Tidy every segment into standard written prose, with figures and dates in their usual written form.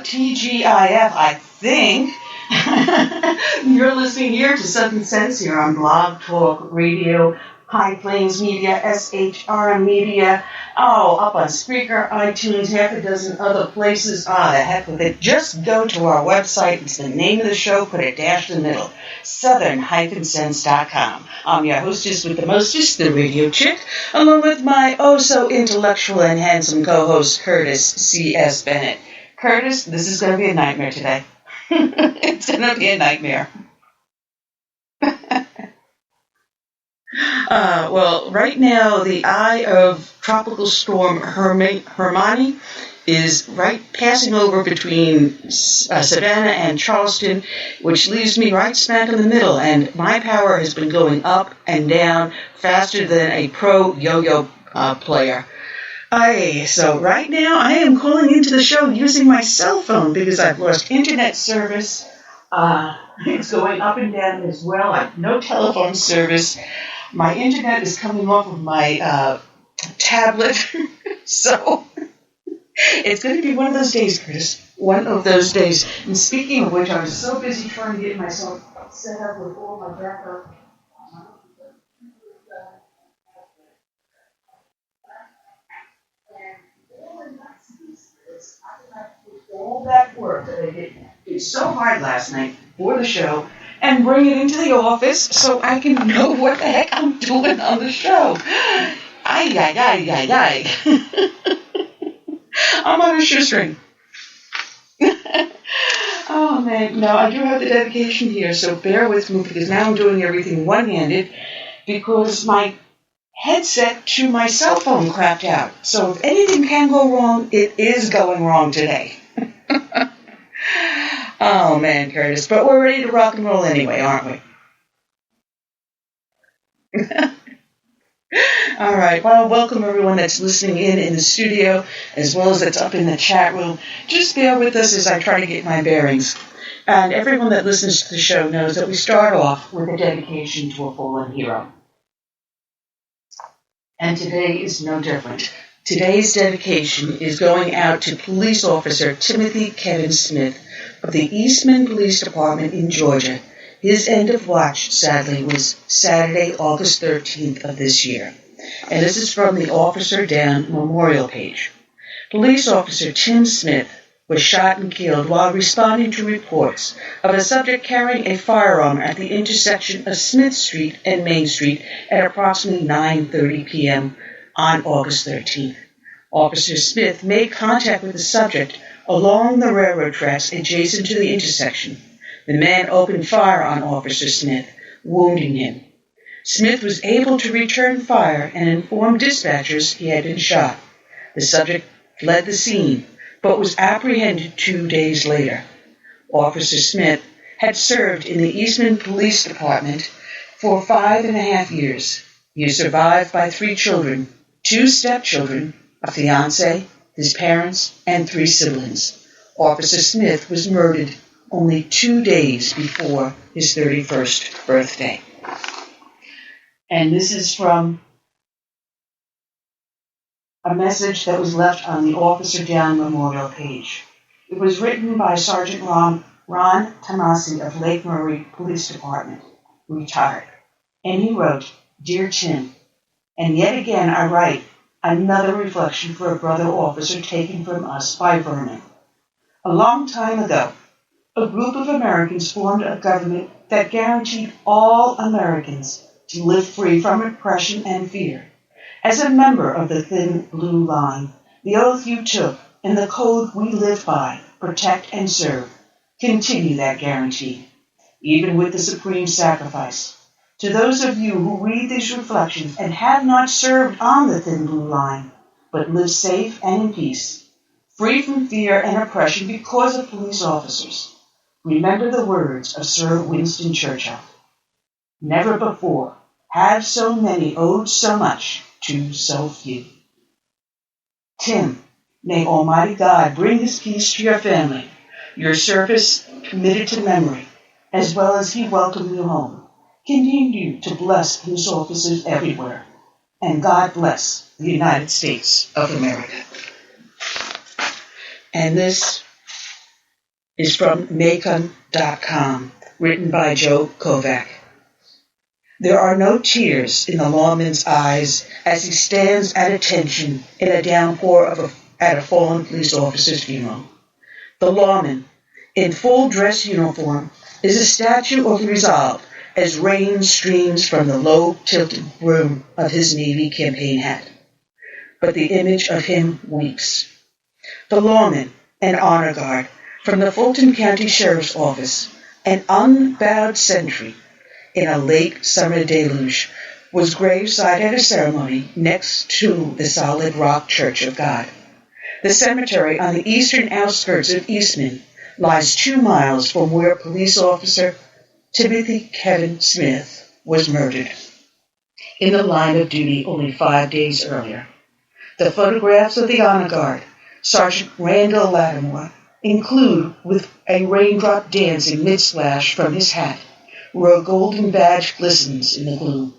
TGIF, I think. You're listening here to Southern Sense here on Blog Talk Radio, High Plains Media, SHR Media, up on Spreaker, iTunes, half a dozen other places. The heck with it. Just go to our website. It's the name of the show. Put a dash in the middle. southern-sense.com. I'm your hostess with the mostest, the radio chick, along with my oh-so-intellectual and handsome co-host, Curtis C.S. Bennett. Curtis, this is going to be a nightmare today. It's going to be a nightmare. Well, right now, the eye of Tropical Storm Hermione is right passing over between Savannah and Charleston, which leaves me right smack in the middle, and my power has been going up and down faster than a pro yo-yo player. So right now I am calling into the show using my cell phone because I've lost internet service. It's going up and down as well. I have no telephone service. My internet is coming off of my tablet. So it's going to be one of those days, Chris. One of those days. And speaking of which, I was so busy trying to get myself set up with all my backup. All that work that I did so hard last night for the show and bring it into the office so I can know what the heck I'm doing on the show. Ay. I'm on a shoestring. Oh, man. No, I do have the dedication here, so bear with me because now I'm doing everything one-handed because my headset to my cell phone crapped out. So if anything can go wrong, it is going wrong today. Oh, man, Curtis. But we're ready to rock and roll anyway, aren't we? All right. Well, welcome everyone that's listening in the studio, as well as that's up in the chat room. Just bear with us as I try to get my bearings. And everyone that listens to the show knows that we start off with a dedication to a fallen hero. And today is no different. Today's dedication is going out to police officer Timothy Kevin Smith of the Eastman Police Department in Georgia. His end of watch, sadly, was Saturday, August 13th of this year. And this is from the Officer Down Memorial page. Police officer Tim Smith was shot and killed while responding to reports of a subject carrying a firearm at the intersection of Smith Street and Main Street at approximately 9:30 p.m. on August 13th. Officer Smith made contact with the subject along the railroad tracks adjacent to the intersection. The man opened fire on Officer Smith, wounding him. Smith was able to return fire and inform dispatchers he had been shot. The subject fled the scene, but was apprehended 2 days later. Officer Smith had served in the Eastman Police Department for 5.5 years. He is survived by 3 children, 2 stepchildren, a fiancé, his parents, and 3 siblings. Officer Smith was murdered only 2 days before his 31st birthday. And this is from a message that was left on the Officer Down Memorial page. It was written by Sergeant Ron Tomasi of Lake Murray Police Department, retired. And he wrote, "Dear Tim, and yet again I write another reflection for a brother officer taken from us by Vernon. A long time ago, a group of Americans formed a government that guaranteed all Americans to live free from oppression and fear. As a member of the Thin Blue Line, the oath you took and the code we live by, protect and serve, continue that guarantee, even with the supreme sacrifice. To those of you who read these reflections and have not served on the Thin Blue Line, but live safe and in peace, free from fear and oppression because of police officers, remember the words of Sir Winston Churchill. Never before have so many owed so much to so few. Tim, may Almighty God bring his peace to your family, your service committed to memory, as well as he welcome you home. Continue to bless police officers everywhere, and God bless the United States of America. And this is from Macon.com, written by Joe Kovac. There are no tears in the lawman's eyes as he stands at attention in a downpour at a fallen police officer's funeral. The lawman, in full dress uniform, is a statue of resolve as rain streams from the low-tilted brim of his Navy campaign hat. But the image of him weeps. The lawman, an honor guard from the Fulton County Sheriff's Office, an unbowed sentry in a late summer deluge, was graveside at a ceremony next to the Solid Rock Church of God. The cemetery on the eastern outskirts of Eastman lies 2 miles from where police officer Timothy Kevin Smith was murdered in the line of duty only 5 days earlier. The photographs of the honor guard, Sergeant Randall Lattimore, include with a raindrop dancing mid-splash from his hat, where a golden badge glistens in the gloom.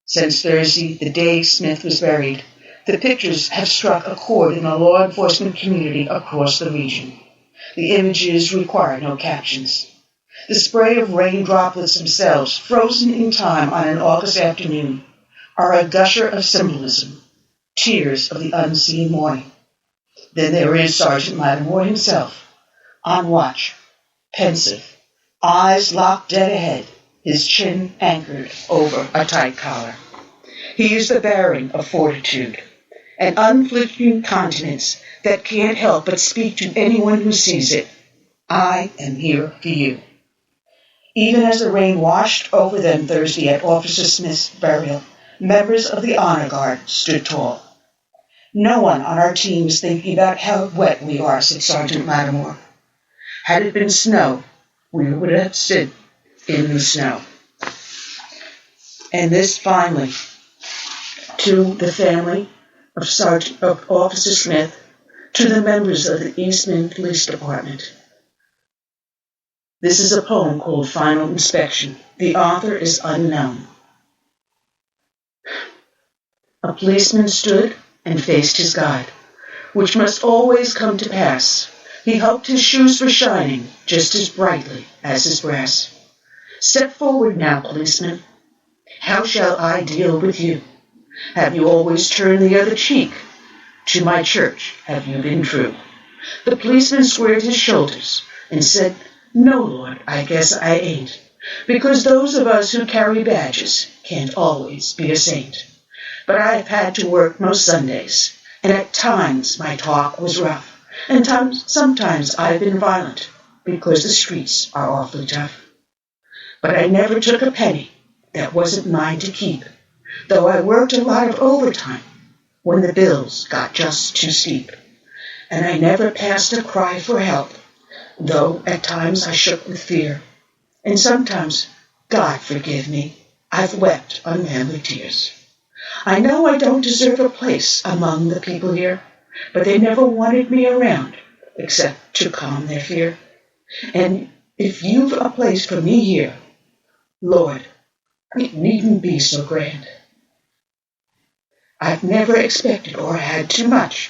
Since Thursday, the day Smith was buried, the pictures have struck a chord in the law enforcement community across the region. The images require no captions. The spray of rain droplets themselves, frozen in time on an August afternoon, are a gusher of symbolism, tears of the unseen morning. Then there is Sergeant Lattimore himself, on watch, pensive, eyes locked dead ahead, his chin anchored over a tight collar. He is the bearing of fortitude, an unflinching countenance that can't help but speak to anyone who sees it. I am here for you. Even as the rain washed over them Thursday at Officer Smith's burial, members of the Honor Guard stood tall. No one on our team is thinking about how wet we are, said Sergeant Lattimore. Had it been snow, we would have stood in the snow. And this finally, to the family of Officer Smith, to the members of the Eastman Police Department. This is a poem called Final Inspection. The author is unknown. A policeman stood and faced his guide, which must always come to pass. He hoped his shoes were shining just as brightly as his brass. Step forward now, policeman. How shall I deal with you? Have you always turned the other cheek? To my church have you been true? The policeman squared his shoulders and said, No, Lord, I guess I ain't, because those of us who carry badges can't always be a saint. But I've had to work most Sundays, and at times my talk was rough, and sometimes I've been violent, because the streets are awfully tough. But I never took a penny that wasn't mine to keep, though I worked a lot of overtime when the bills got just too steep. And I never passed a cry for help, though at times I shook with fear. And sometimes, God forgive me, I've wept unmanly tears. I know I don't deserve a place among the people here, but they never wanted me around except to calm their fear. And if you've a place for me here, Lord, it needn't be so grand. I've never expected or had too much,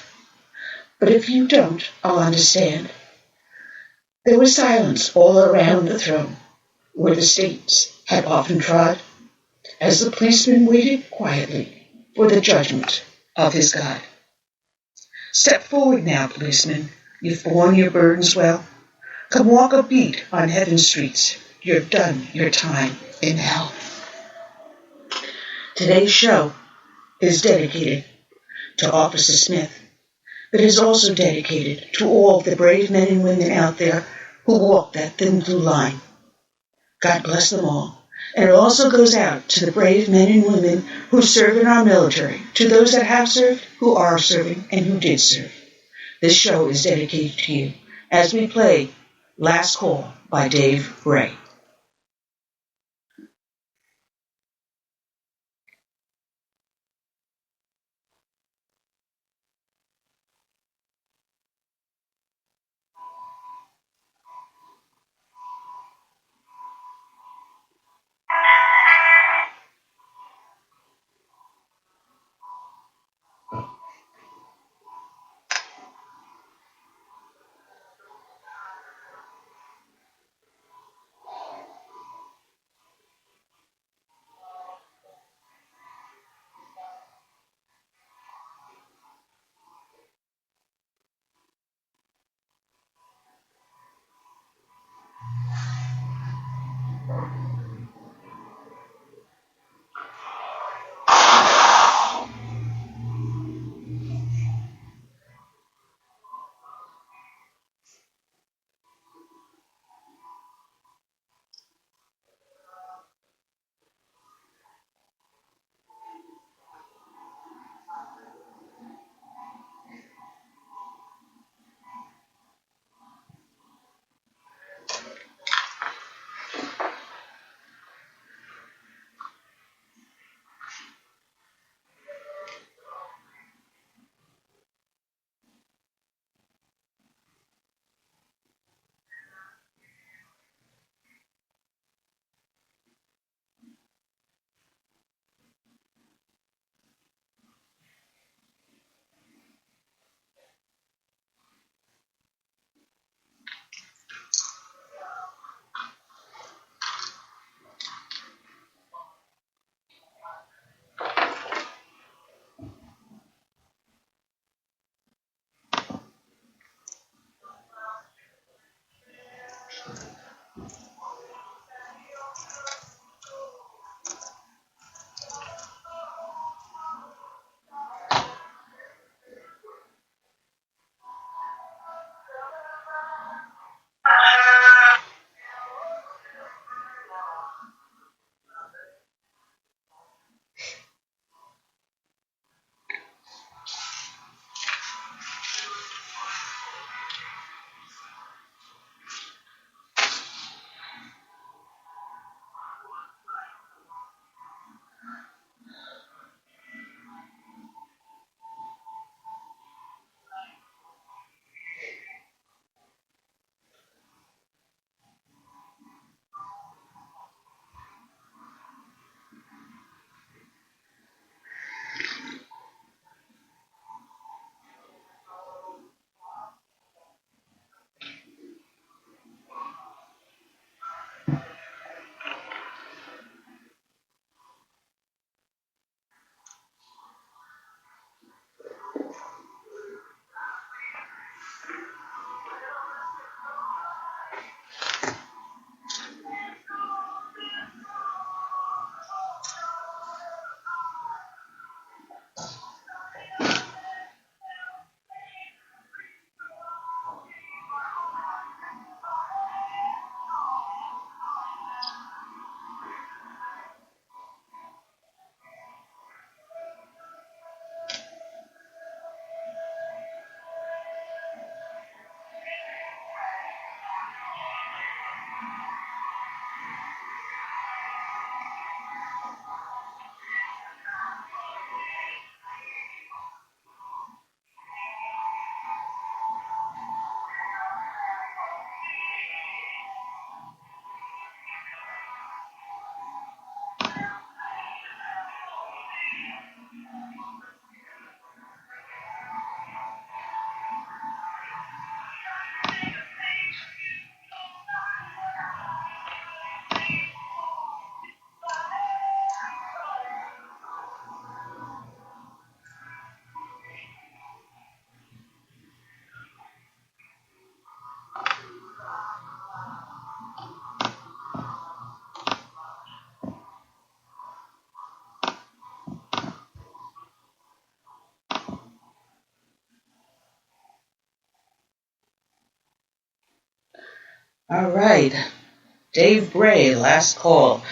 but if you don't, I'll understand. There was silence all around the throne, where the states had often trod, as the policeman waited quietly for the judgment of his God. Step forward now, policeman. You've borne your burdens well. Come walk a beat on heaven's streets. You've done your time in hell. Today's show is dedicated to Officer Smith, but is also dedicated to all the brave men and women out there who walk that thin blue line. God bless them all. And it also goes out to the brave men and women who serve in our military, to those that have served, who are serving, and who did serve. This show is dedicated to you as we play Last Call by Dave Gray. All right. Dave Bray, last call.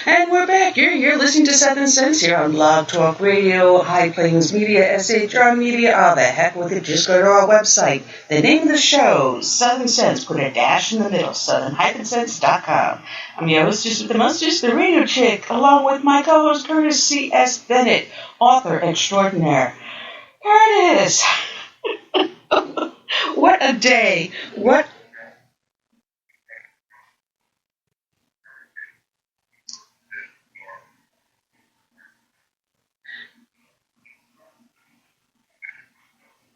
And we're back. You're listening to Southern Sense here on Blog Talk Radio, High Plains Media, SHR Media. Oh, the heck with it. Just go to our website. The name of the show, Southern Sense. Put a dash in the middle, southern-sense.com. I'm your hostess with the mostest, the radio chick, along with my co-host, Curtis C.S. Bennett, author extraordinaire. Curtis! What a day. What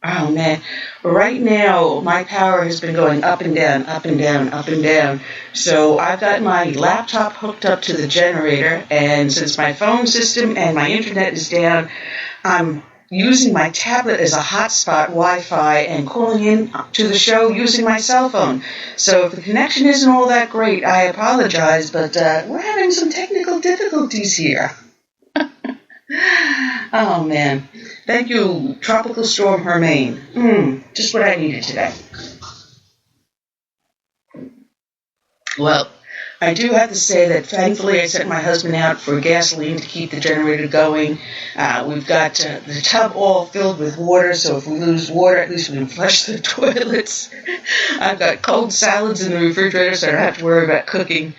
Oh man, right now my power has been going up and down, up and down, up and down. So I've got my laptop hooked up to the generator, and since my phone system and my internet is down, I'm using my tablet as a hotspot Wi-Fi and calling in to the show using my cell phone. So if the connection isn't all that great, I apologize, but we're having some technical difficulties here. Oh man. Thank you, Tropical Storm Hermine. Just what I needed today. Well, I do have to say that thankfully I sent my husband out for gasoline to keep the generator going. We've got the tub all filled with water, so if we lose water, at least we can flush the toilets. I've got cold salads in the refrigerator, so I don't have to worry about cooking.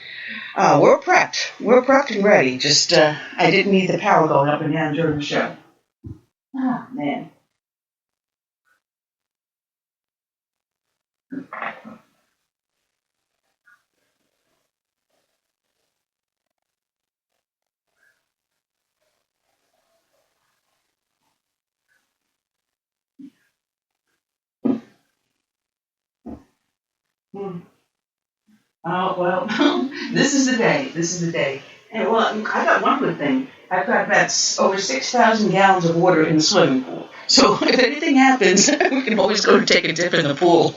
We're prepped. We're prepped and ready. Just, I didn't need the power going up and down during the show. Oh, man. Oh, well, this is the day. This is the day. And, well, I got one good thing. I've got about over 6,000 gallons of water in the swimming pool. So if anything happens, we can always go take a dip in the pool.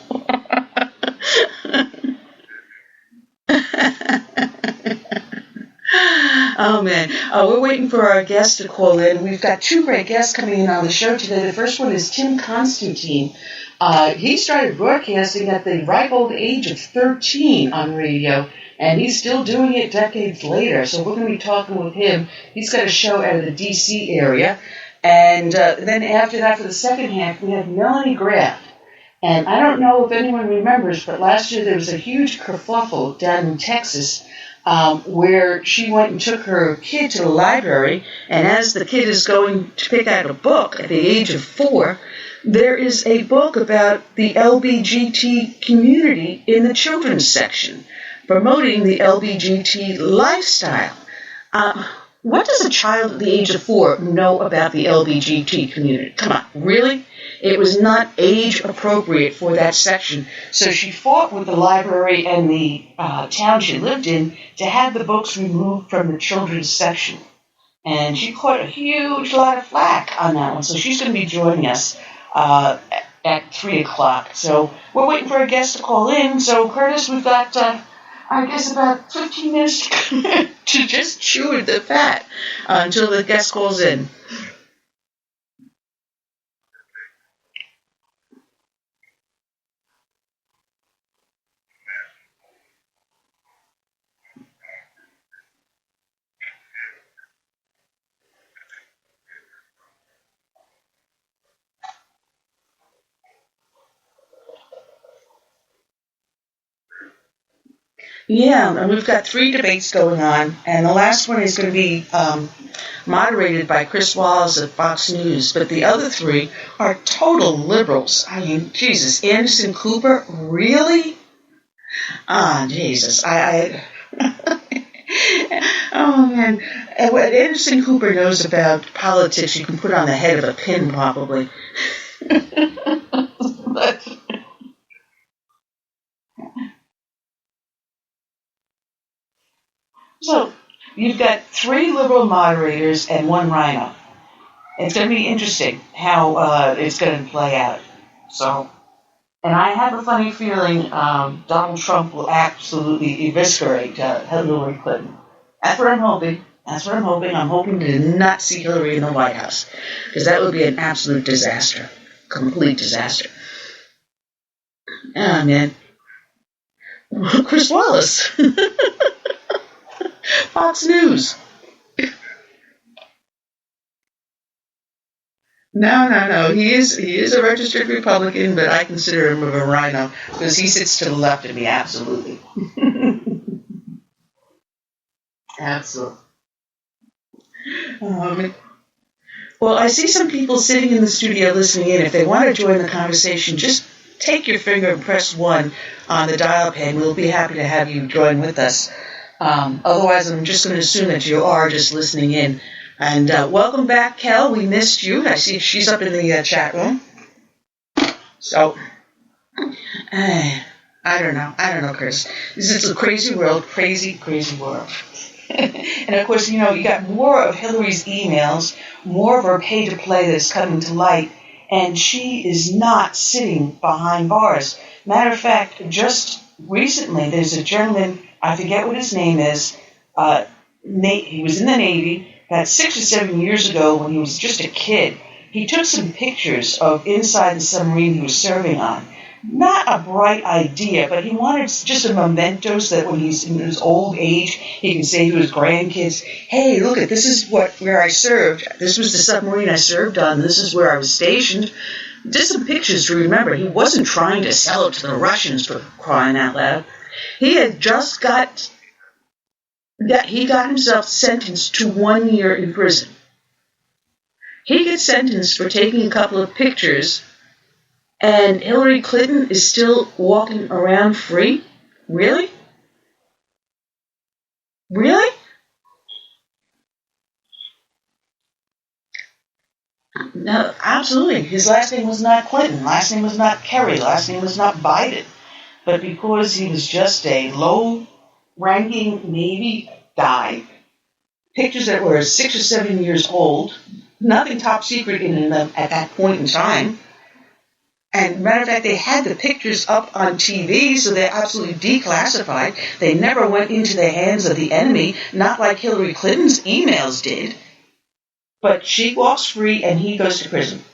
Oh, man. We're waiting for our guests to call in. We've got two great guests coming in on the show today. The first one is Tim Constantine. He started broadcasting at the ripe old age of 13 on radio, and he's still doing it decades later. So we're going to be talking with him. He's got a show out of the D.C. area. And then after that, for the second half, we have Melanie Graft. And I don't know if anyone remembers, but last year there was a huge kerfuffle down in Texas where she went and took her kid to the library, and as the kid is going to pick out a book at the age of 4, there is a book about the LBGT community in the children's section, promoting the LBGT lifestyle. What does a child at the age of 4 know about the LBGT community? Come on, really? It was not age appropriate for that section. So she fought with the library and the town she lived in to have the books removed from the children's section. And she caught a huge lot of flack on that one. So she's going to be joining us at 3 o'clock. So we're waiting for a guest to call in. So, Curtis, we've got, I guess, about 15 minutes to just chew the fat until the guest calls in. Yeah, and we've got 3 debates going on, and the last one is going to be moderated by Chris Wallace of Fox News, but the other 3 are total liberals. I mean, Jesus, Anderson Cooper, really? Jesus, oh, man. And what Anderson Cooper knows about politics, you can put on the head of a pin, probably. But, so, you've got 3 liberal moderators and 1 rhino. It's going to be interesting how it's going to play out. So, and I have a funny feeling Donald Trump will absolutely eviscerate Hillary Clinton. That's what I'm hoping. That's what I'm hoping. I'm hoping to not see Hillary in the White House, because that would be an absolute disaster. Complete disaster. Oh, man. Chris Wallace. Fox News. No. He is a registered Republican, but I consider him a rhino because he sits to the left of me, absolutely. Absolutely. Well, I see some people sitting in the studio listening in. If they want to join the conversation, just take your finger and press 1 on the dial pad. We'll be happy to have you join with us. Otherwise, I'm just going to assume that you are just listening in. And welcome back, Kel. We missed you. I see she's up in the chat room. So, I don't know, Chris. This is a crazy world, crazy world. And of course, you got more of Hillary's emails, more of her pay-to-play that's coming to light, and she is not sitting behind bars. Matter of fact, just recently, there's a gentleman, I forget what his name is, he was in the Navy, about 6 or 7 years ago when he was just a kid. He took some pictures of inside the submarine he was serving on. Not a bright idea, but he wanted just a memento so that when he's in his old age, he can say to his grandkids, hey, look, this is where I served. This was the submarine I served on. This is where I was stationed. Just some pictures to remember. He wasn't trying to sell it to the Russians, for crying out loud. He had just got himself sentenced to 1 year in prison. He gets sentenced for taking a couple of pictures, and Hillary Clinton is still walking around free? Really? Really? No, absolutely. His last name was not Clinton. Last name was not Kerry. Last name was not Biden. But because he was just a low-ranking Navy guy, pictures that were 6 or 7 years old, nothing top secret in them at that point in time. And matter of fact, they had the pictures up on TV, so they're absolutely declassified. They never went into the hands of the enemy, not like Hillary Clinton's emails did. But she walks free and he goes to prison.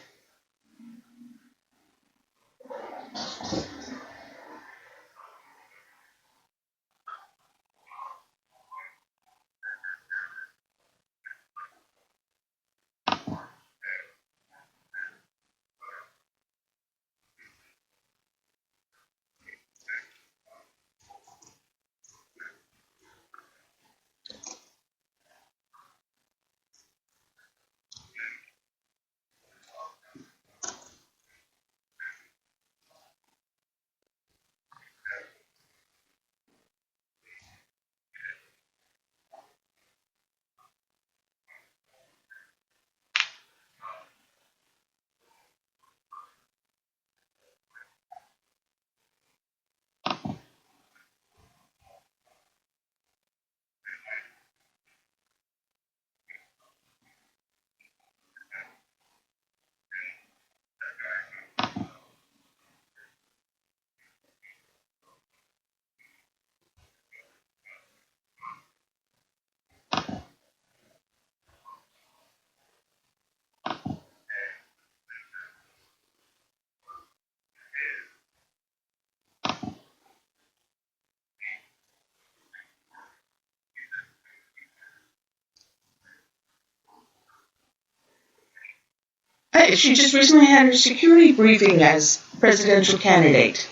She just recently had her security briefing as presidential candidate.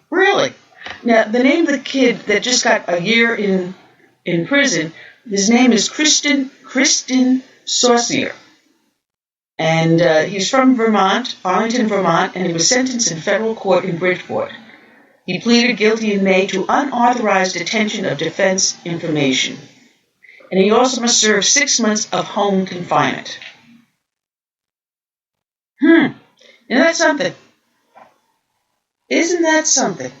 Really? Now, the name of the kid that just got a year in prison, his name is Kristen Saucier. And he's from Vermont, Arlington, Vermont, and he was sentenced in federal court in Bridgeport. He pleaded guilty in May to unauthorized detention of defense information. And he also must serve 6 months of home confinement. Isn't that something? Isn't that something?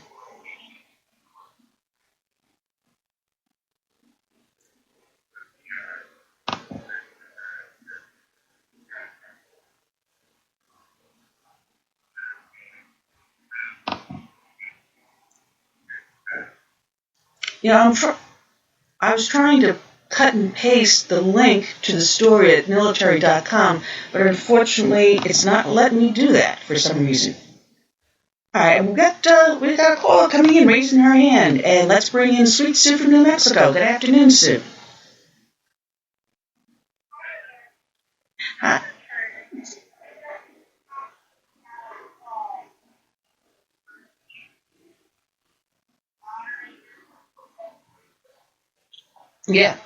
I was trying to cut and paste the link to the story at military.com, but unfortunately it's not letting me do that for some reason. All right, we got a caller coming in, raising her hand, and let's bring in Sweet Sue from New Mexico. Good afternoon, Sue. Hi. Yeah.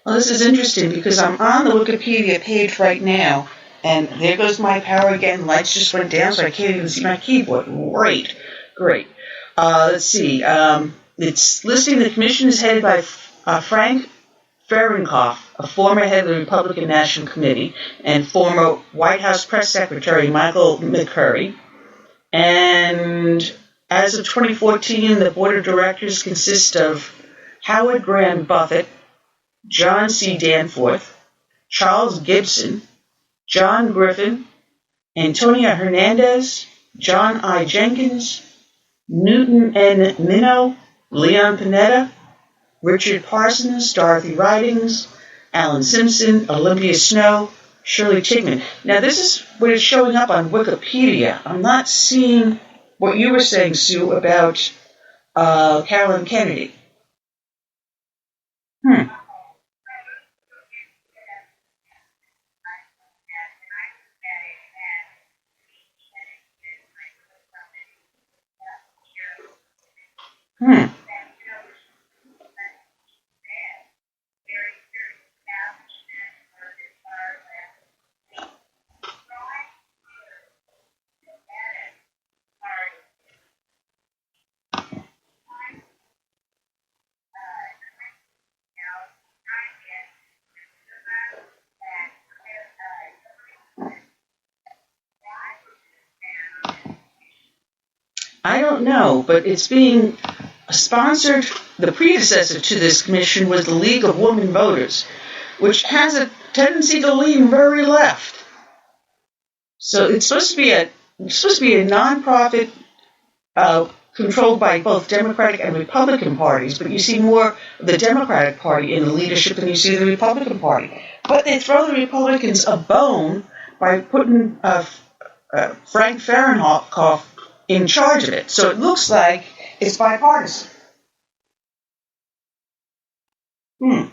Well, this is interesting because I'm on the Wikipedia page right now, and there goes my power again. Lights just went down, so I can't even see my keyboard. Great. Let's see. It's listing the commission is headed by Frank Fahrenkopf, a former head of the Republican National Committee, and former White House Press Secretary Michael McCurry. And as of 2014, the board of directors consists of Howard Graham Buffett, John C. Danforth, Charles Gibson, John Griffin, Antonia Hernandez, John I. Jenkins, Newton N. Minow, Leon Panetta, Richard Parsons, Dorothy Ridings, Alan Simpson, Olympia Snow, Shirley Tigman. Now, this is what is showing up on Wikipedia. I'm not seeing what you were saying, Sue, about Carolyn Kennedy. Hmm. Hmm. I don't know, but it's being sponsored. The predecessor to this commission was the League of Women Voters, which has a tendency to lean very left. So it's supposed to be a nonprofit controlled by both Democratic and Republican parties, but you see more of the Democratic Party in the leadership than you see the Republican Party. But they throw the Republicans a bone by putting Frank Fahrenkopf in charge of it. So it looks like it's bipartisan. Hmm.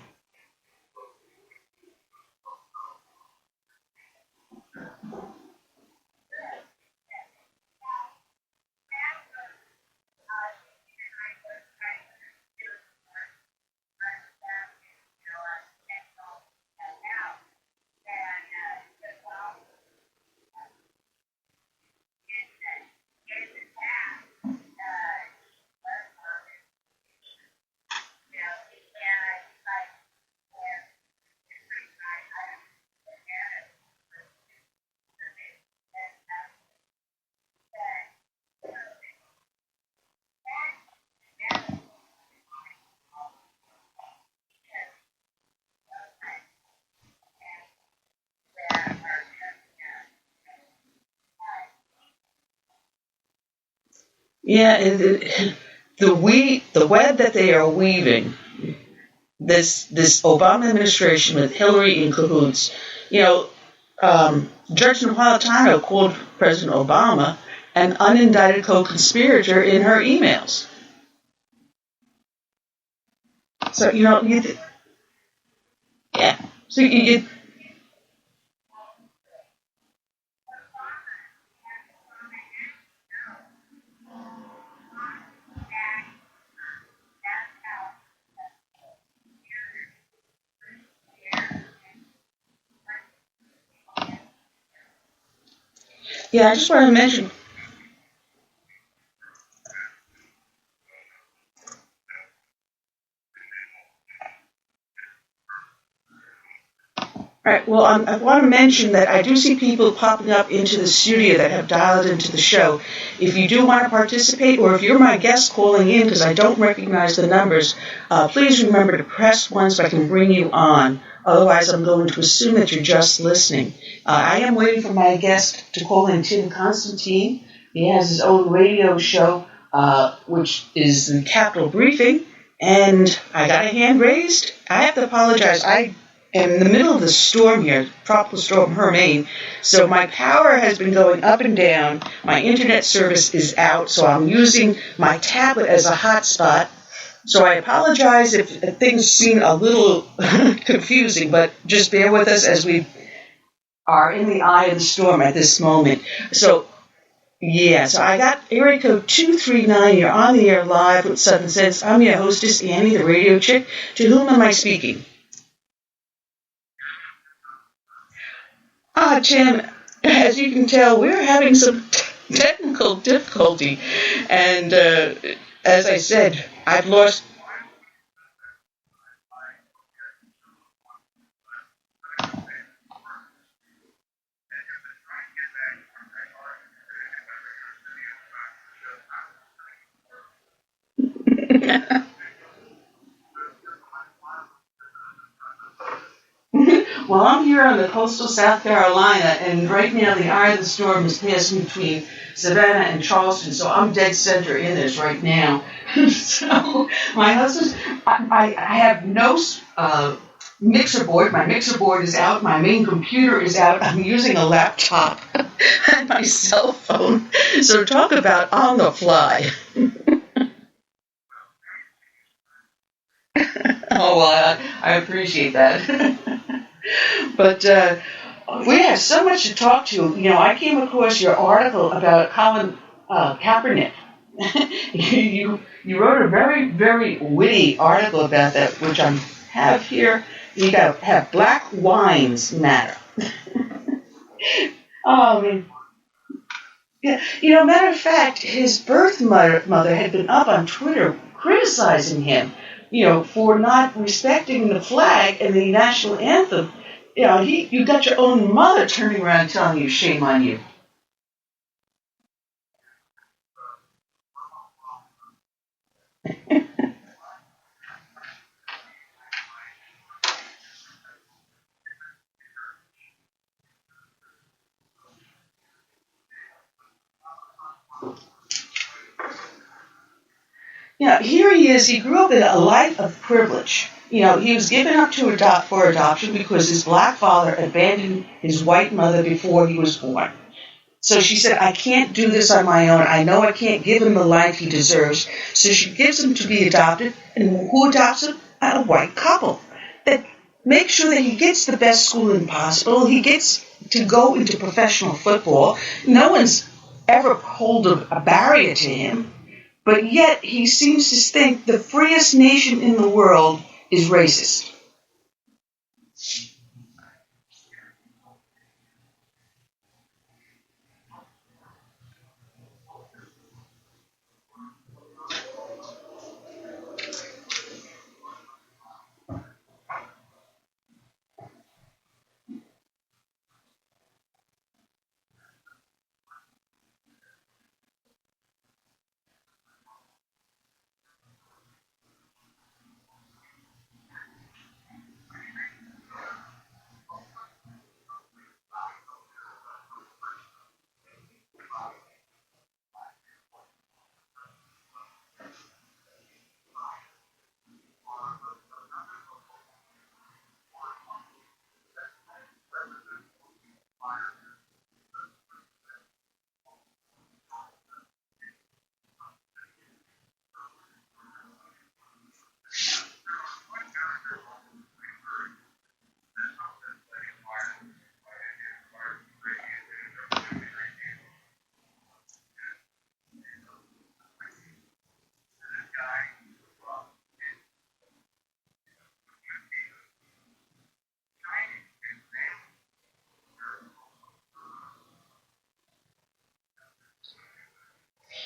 Yeah, the web that they are weaving, this Obama administration with Hillary in cahoots. You know, Judge Napolitano called President Obama an unindicted co-conspirator in her emails. So yeah. So yeah. I just want to mention. All right. Well, I want to mention that I do see people popping up into the studio that have dialed into the show. If you do want to participate, or if you're my guest calling in because I don't recognize the numbers, please remember to press 1 so I can bring you on. Otherwise, I'm going to assume that you're just listening. I am waiting for my guest to call in, Tim Constantine. He has his own radio show, which is the Capitol Briefing. And I got a hand raised. I have to apologize. I am in the middle of the storm here, tropical storm Hermine. So my power has been going up and down. My internet service is out, so I'm using my tablet as a hotspot. So I apologize if things seem a little confusing, but just bear with us as we are in the eye of the storm at this moment. So yeah, so I got area code 239. You're on the air live with Southern Sense. I'm your hostess, Annie, the radio chick. To whom am I speaking? Tim, as you can tell, we're having some technical difficulty. And as I said, I've lost. Well, I'm here on the coastal South Carolina, and right now the eye of the storm is passing between Savannah and Charleston, so I'm dead center in this right now. So my husband, I have no mixer board. My mixer board is out. My main computer is out. I'm using a laptop and my cell phone. So talk about on the fly. Oh, well, I appreciate that. But we have so much to talk to. I came across your article about Colin Kaepernick. you wrote a very, very witty article about that, which I have here. You got to have black wines matter. Um, yeah, matter of fact, his birth mother had been up on Twitter criticizing him, for not respecting the flag and the national anthem. You got your own mother turning around telling you, shame on you. Here he is. He grew up in a life of privilege. He was given up to for adoption because his black father abandoned his white mother before he was born. So she said, I can't do this on my own. I know I can't give him the life he deserves. So she gives him to be adopted. And who adopts him? A white couple. That makes sure that he gets the best schooling possible. He gets to go into professional football. No one's ever pulled a barrier to him. But yet he seems to think the freest nation in the world is racist.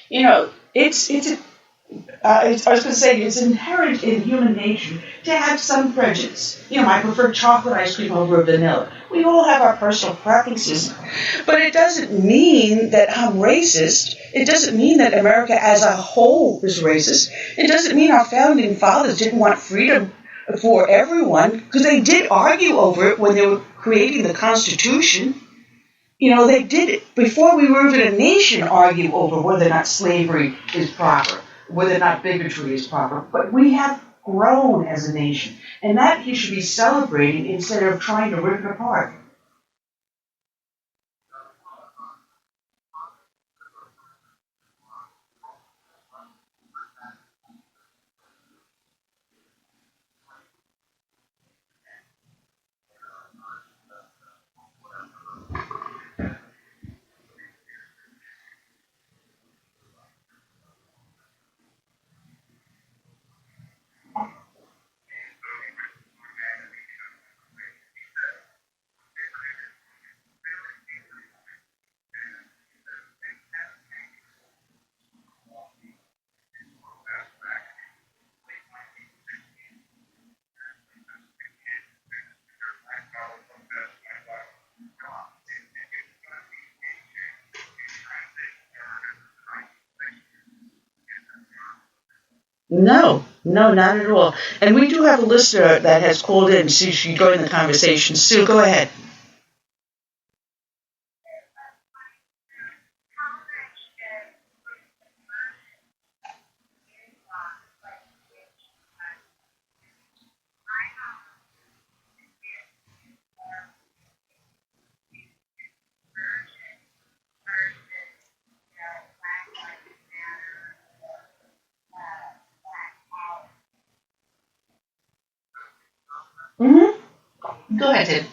You know, I was going to say, it's inherent in human nature to have some prejudice. You know, I prefer chocolate ice cream over vanilla. We all have our personal preferences. But it doesn't mean that I'm racist. It doesn't mean that America as a whole is racist. It doesn't mean our founding fathers didn't want freedom for everyone, because they did argue over it when they were creating the Constitution. You know, they did it. Before we were even a nation, argue over whether or not slavery is proper, whether or not bigotry is proper. But we have grown as a nation, and that you should be celebrating instead of trying to rip it apart. No, no, not at all. And we do have a listener that has called in, so she joined the conversation. Sue, go ahead. Go ahead, Ted.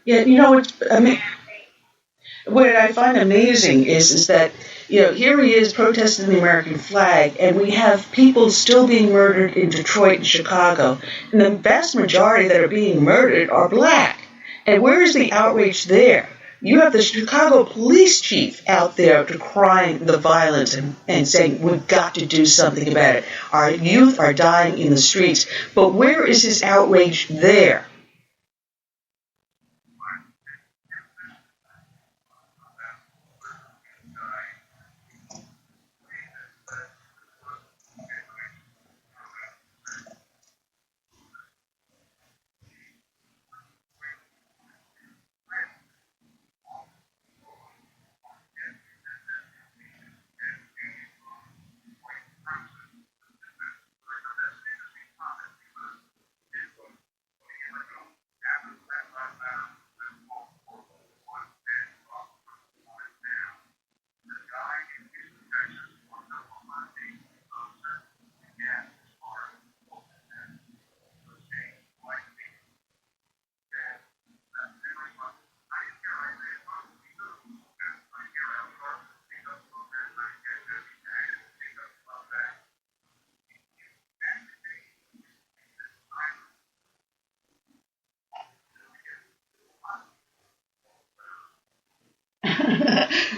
Yeah, you know what I find amazing is that, you know, here he is protesting the American flag, and we have people still being murdered in Detroit and Chicago, and the vast majority that are being murdered are black. And where is the outrage there? You have the Chicago police chief out there decrying the violence and saying, we've got to do something about it. Our youth are dying in the streets. But where is his outrage there?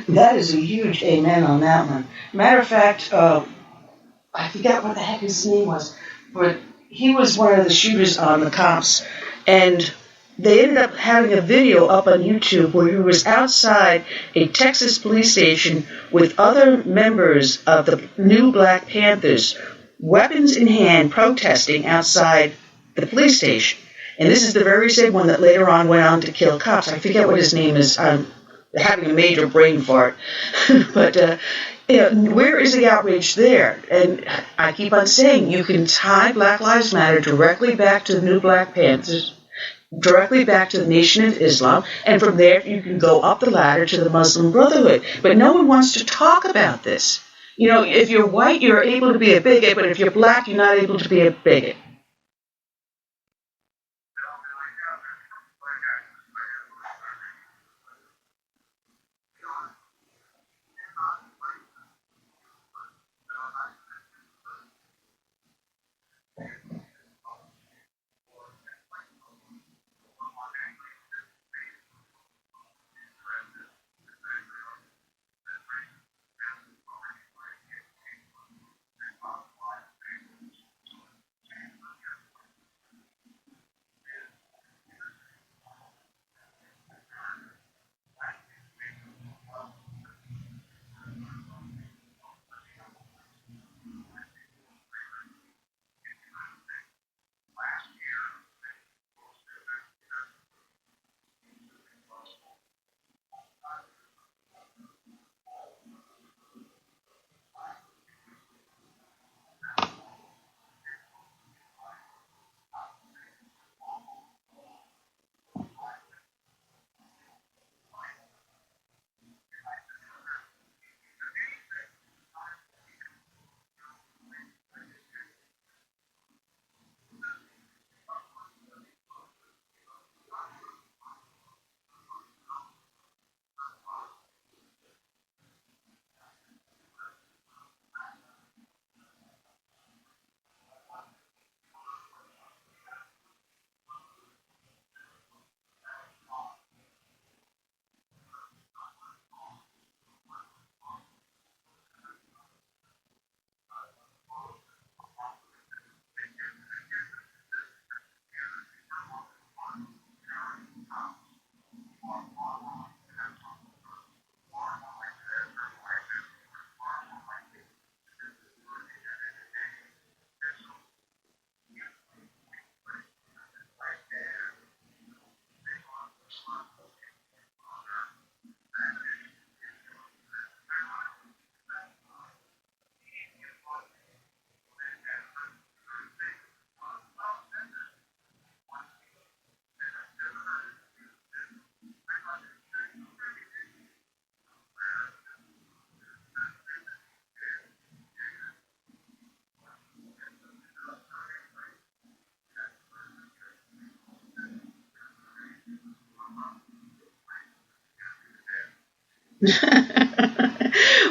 That is a huge amen on that one. Matter of fact, I forget what the heck his name was, but he was one of the shooters on the cops, and they ended up having a video up on YouTube where he was outside a Texas police station with other members of the new Black Panthers, weapons in hand, protesting outside the police station. And this is the very same one that later on went on to kill cops. I forget what his name is. I'm having a major brain fart. But Where is the outrage there? And I keep on saying you can tie Black Lives Matter directly back to the New Black Panthers, directly back to the Nation of Islam, and from there you can go up the ladder to the Muslim Brotherhood. But no one wants to talk about this. If you're white, you're able to be a bigot, but if you're black, you're not able to be a bigot.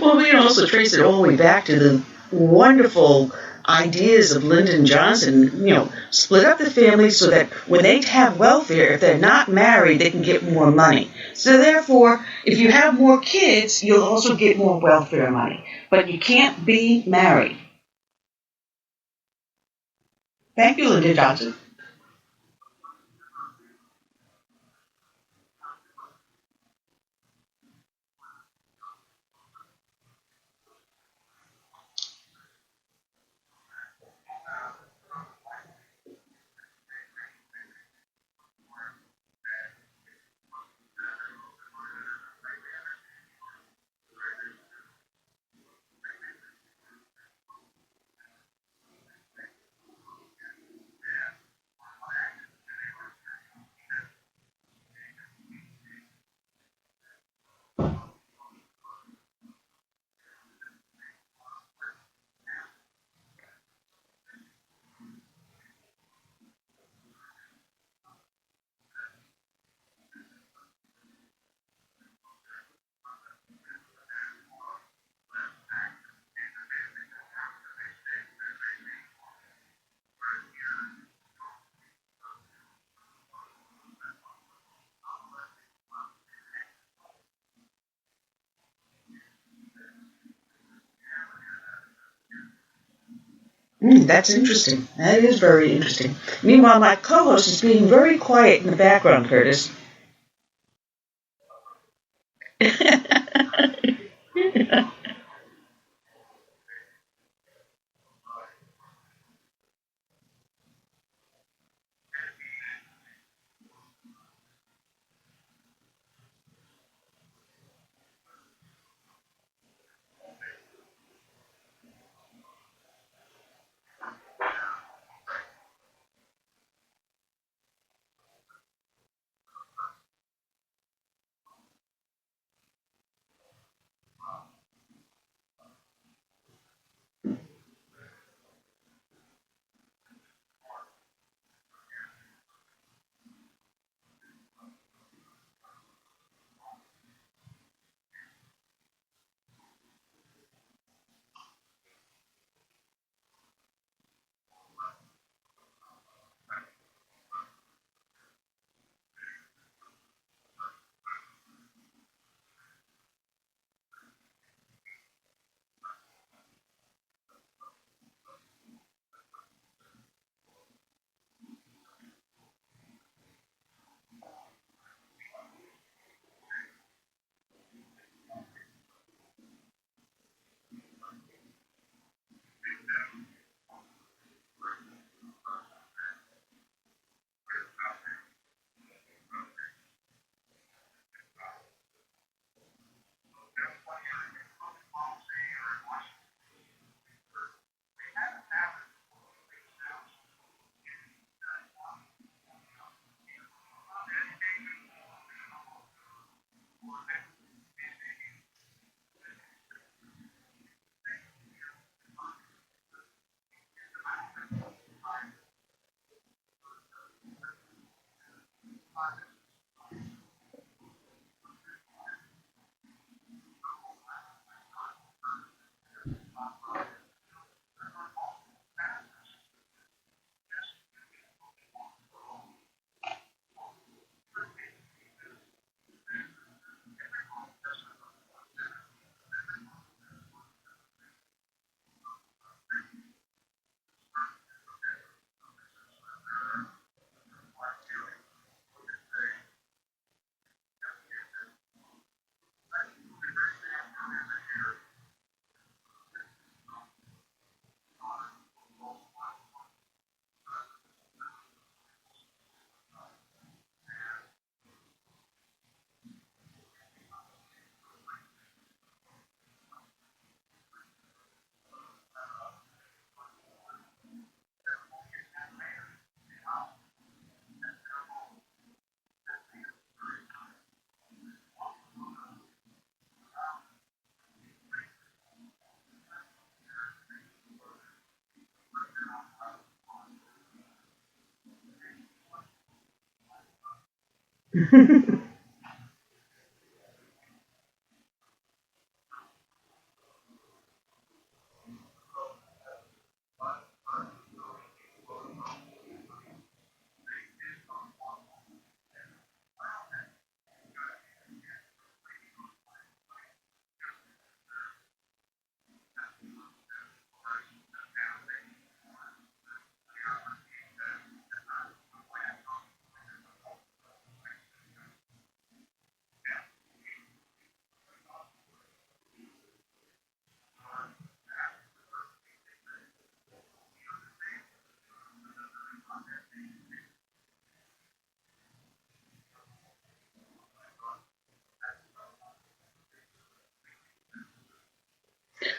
Well, we can also trace it all the way back to the wonderful ideas of Lyndon Johnson, split up the family so that when they have welfare, if they're not married, they can get more money. So therefore, if you have more kids, you'll also get more welfare money. But you can't be married. Thank you, Lyndon Johnson. That's interesting. That is very interesting. Meanwhile, my co-host is being very quiet in the background, Curtis.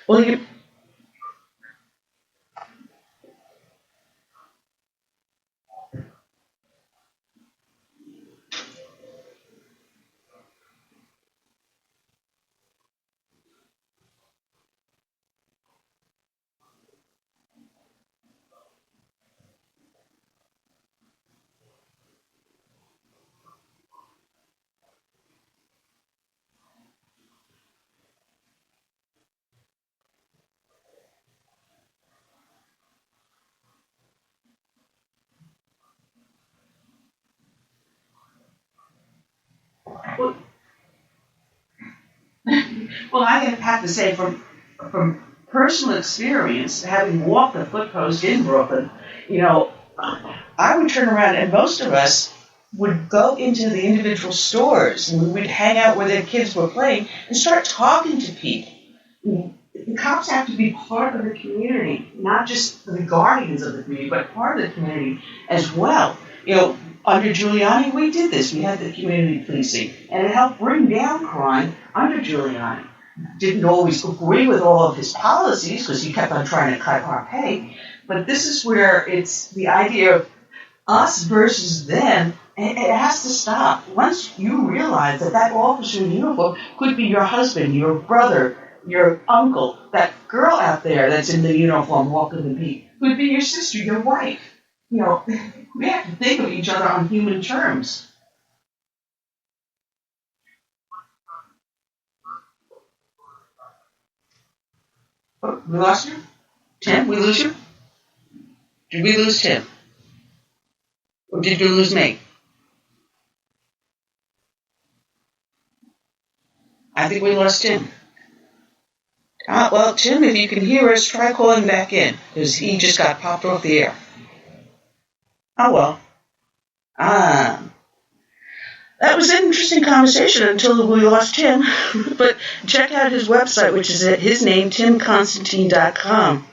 Well, you, well, well, I have to say from personal experience, having walked the foot post in Brooklyn, you know, I would turn around and most of us would go into the individual stores and we would hang out where their kids were playing and start talking to people. The cops have to be part of the community, not just the guardians of the community, but part of the community as well. You know, under Giuliani, we did this. We had the community policing, and it helped bring down crime under Giuliani. Didn't always agree with all of his policies because he kept on trying to cut our pay, but this is where it's the idea of us versus them, and it has to stop. Once you realize that that officer in uniform could be your husband, your brother, your uncle, that girl out there that's in the uniform walking the beat, could be your sister, your wife. You know, we have to think of each other on human terms. Oh, we lost you? Tim, we lose you? Did we lose Tim? Or did you lose me? I think we lost Tim. Well, Tim, if you can hear us, try calling back in, because he just got popped off the air. Oh, well. Ah. That was an interesting conversation until we lost Tim. But check out his website, which is at his name, timconstantine.com.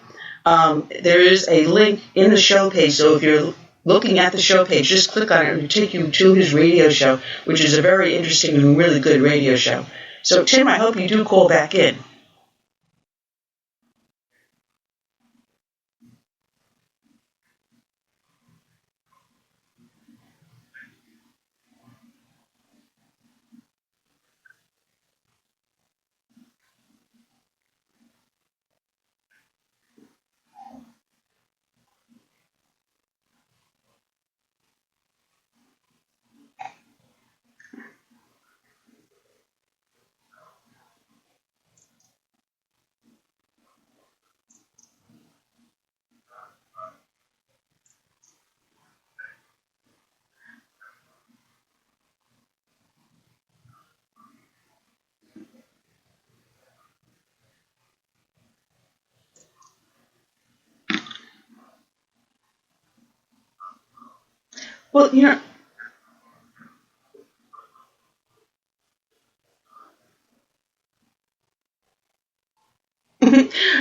There is a link in the show page, so if you're looking at the show page, just click on it and it'll take you to his radio show, which is a very interesting and really good radio show. So, Tim, I hope you do call back in. Well,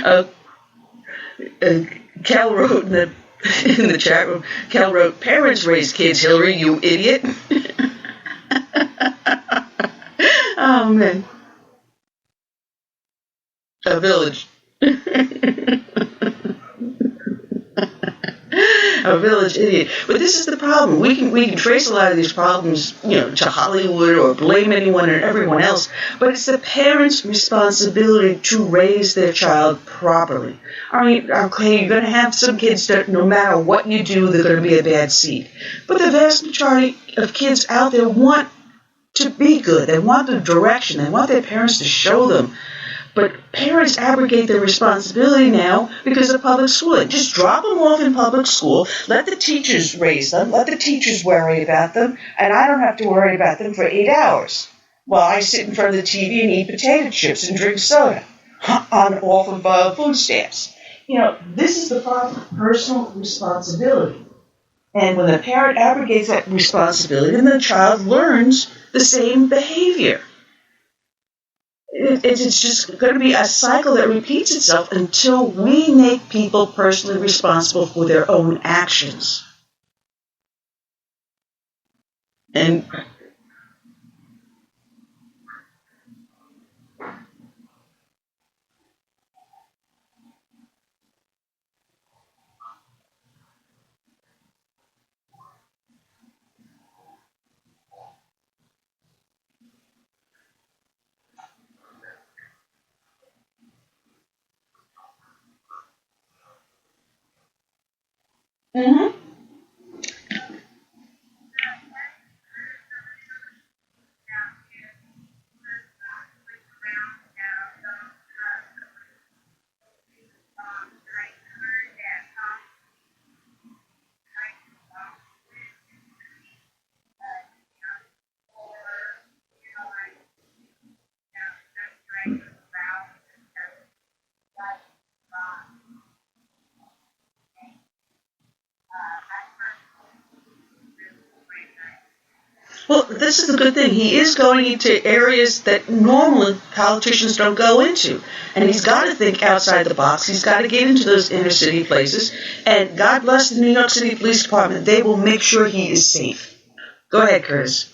uh, uh, Cal wrote in the in the chat room. Cal wrote, "Parents raise kids, Hillary, you idiot." Oh man, a village. A village idiot. But this is the problem. We can trace a lot of these problems, to Hollywood or blame anyone and everyone else. But it's the parents' responsibility to raise their child properly. I mean, okay, you're going to have some kids that no matter what you do, they're going to be a bad seed. But the vast majority of kids out there want to be good. They want the direction. They want their parents to show them. But parents abrogate their responsibility now because of public school. Just drop them off in public school. Let the teachers raise them. Let the teachers worry about them. And I don't have to worry about them for 8 hours while I sit in front of the TV and eat potato chips and drink soda on off of food stamps. This is the problem, personal responsibility. And when the parent abrogates that responsibility, then the child learns the same behavior. It's just going to be a cycle that repeats itself until we make people personally responsible for their own actions. And mhm. Well, this is the good thing. He is going into areas that normally politicians don't go into. And he's got to think outside the box. He's got to get into those inner city places. And God bless the New York City Police Department. They will make sure he is safe. Go ahead, Curtis.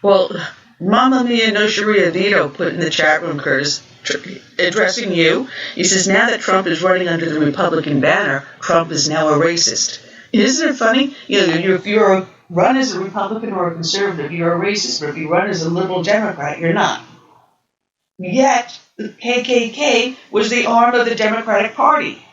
Well, Mama Mia no Sharia Vito put in the chat room, Curtis, addressing you. He says, now that Trump is running under the Republican banner, Trump is now a racist. Isn't it funny? If you're run as a Republican or a conservative, you're a racist. But if you run as a liberal Democrat, you're not. Yet, the KKK was the arm of the Democratic Party.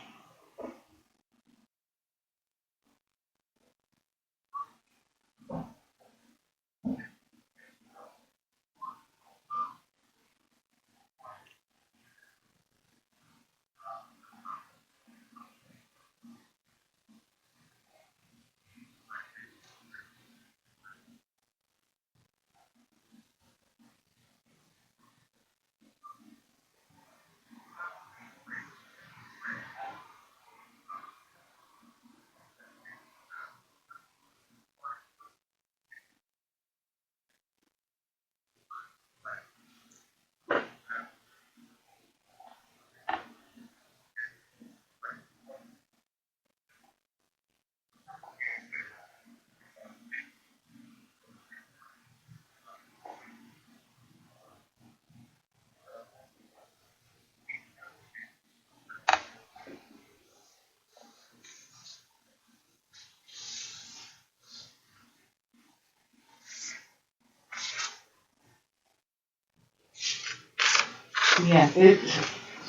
Yeah,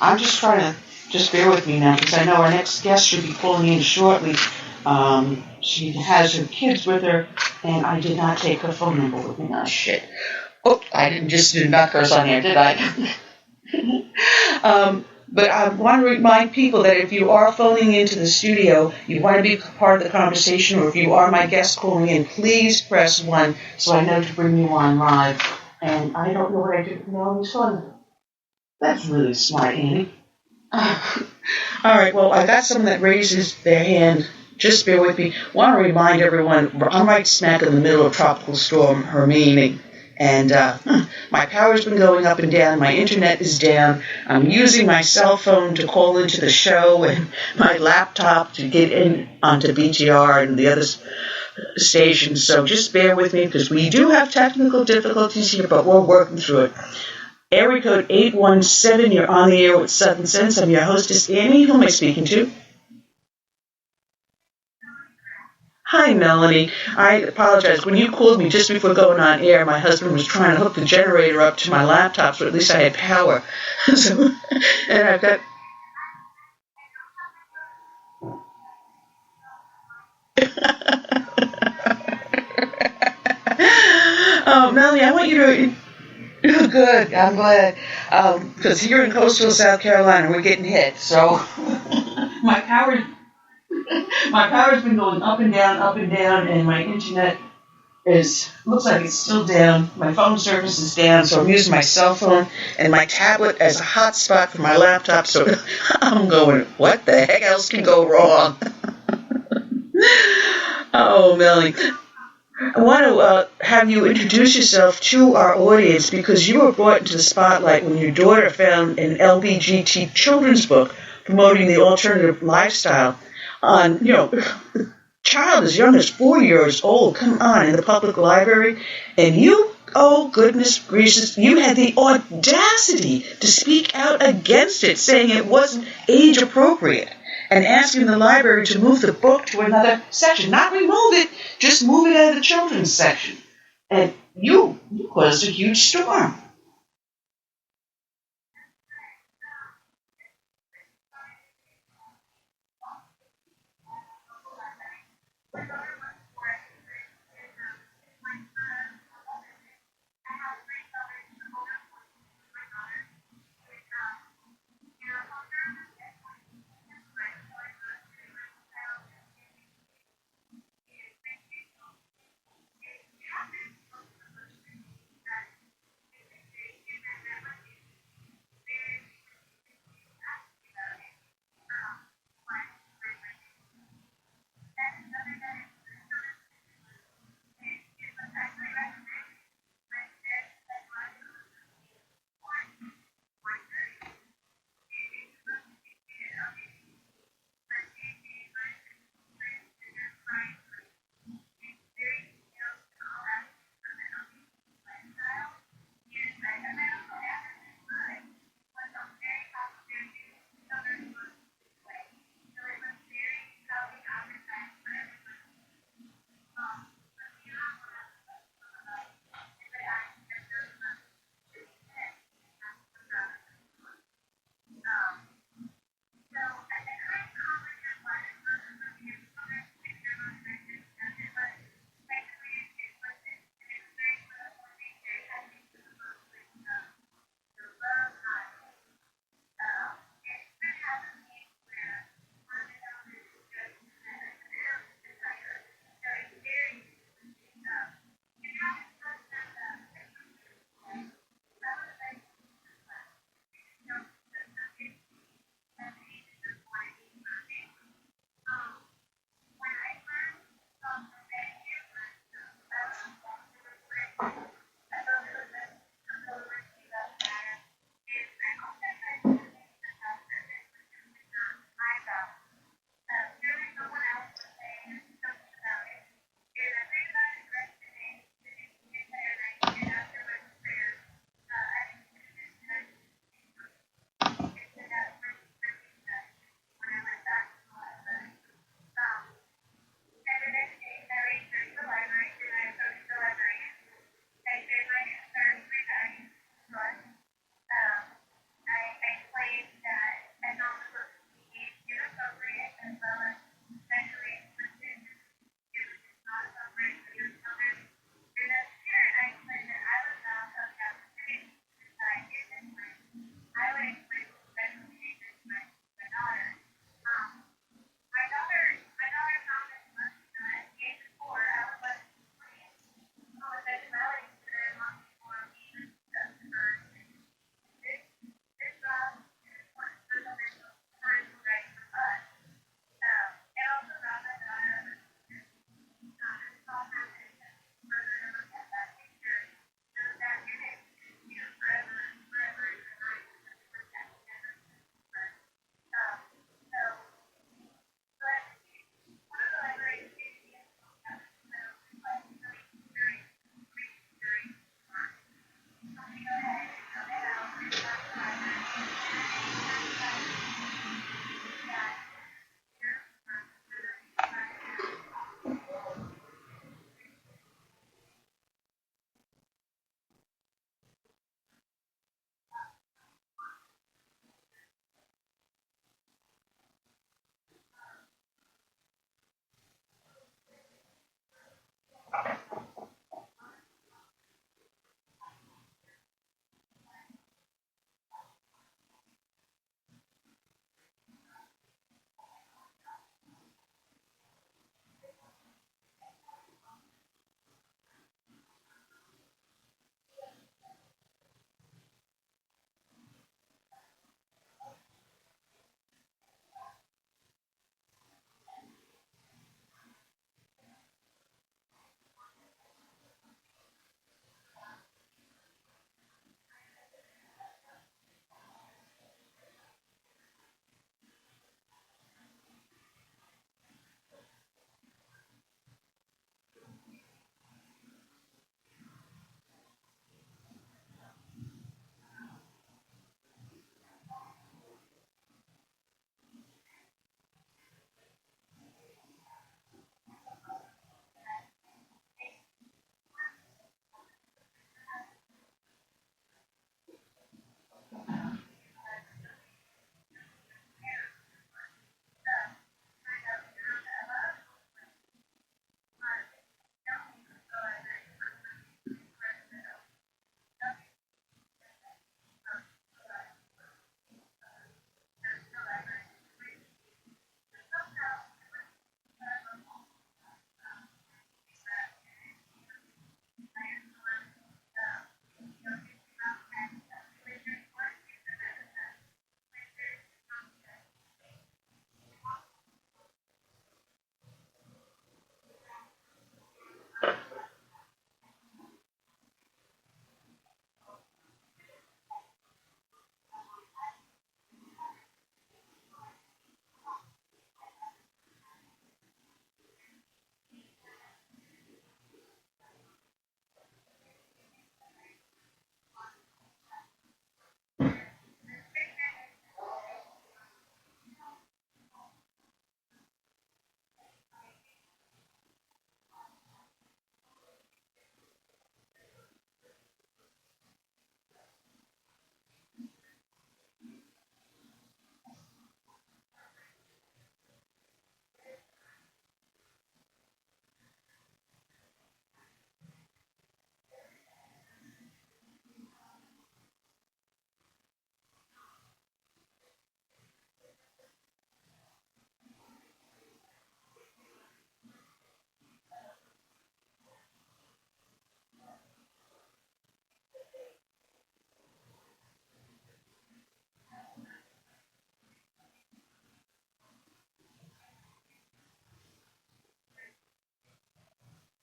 I'm just trying to, just bear with me now, because I know our next guest should be pulling in shortly. She has her kids with her, and I did not take her phone number with me. Oh, shit. Oh, I didn't just do knock hers on there, did I? But I want to remind people that if you are phoning into the studio, you want to be part of the conversation, or if you are my guest calling in, please press 1 so I know to bring you on live. And I don't know what I did with Melanie's phone. That's really smart, Annie. All right, well, I got someone that raises their hand. Just bear with me. I want to remind everyone, I'm right smack in the middle of Tropical Storm Hermine. And my power's been going up and down. My internet is down. I'm using my cell phone to call into the show and my laptop to get in onto BTR and the other stations. So just bear with me because we do have technical difficulties here, but we're working through it. Area code 817, you're on the air with Southern Sense. I'm your hostess, Annie. Who am I speaking to? Hi, Melanie. I apologize. When you called me just before going on air, my husband was trying to hook the generator up to my laptop, so at least I had power. And I've got... Oh, Melanie, I want you to... Good, I'm glad. Because here in coastal South Carolina, we're getting hit. So my power's been going up and down, and my internet looks like it's still down. My phone service is down, so I'm using my cell phone and my tablet as a hotspot for my laptop. So I'm going, what the heck else can go wrong? Oh, Melanie. I want to have you introduce yourself to our audience because you were brought into the spotlight when your daughter found an LBGT children's book promoting the alternative lifestyle on, a child as young as 4 years old, come on, in the public library, and you, oh goodness gracious, you had the audacity to speak out against it, saying it wasn't age appropriate, and asking the library to move the book to another section. Not remove it, just move it out of the children's section. And you caused a huge storm.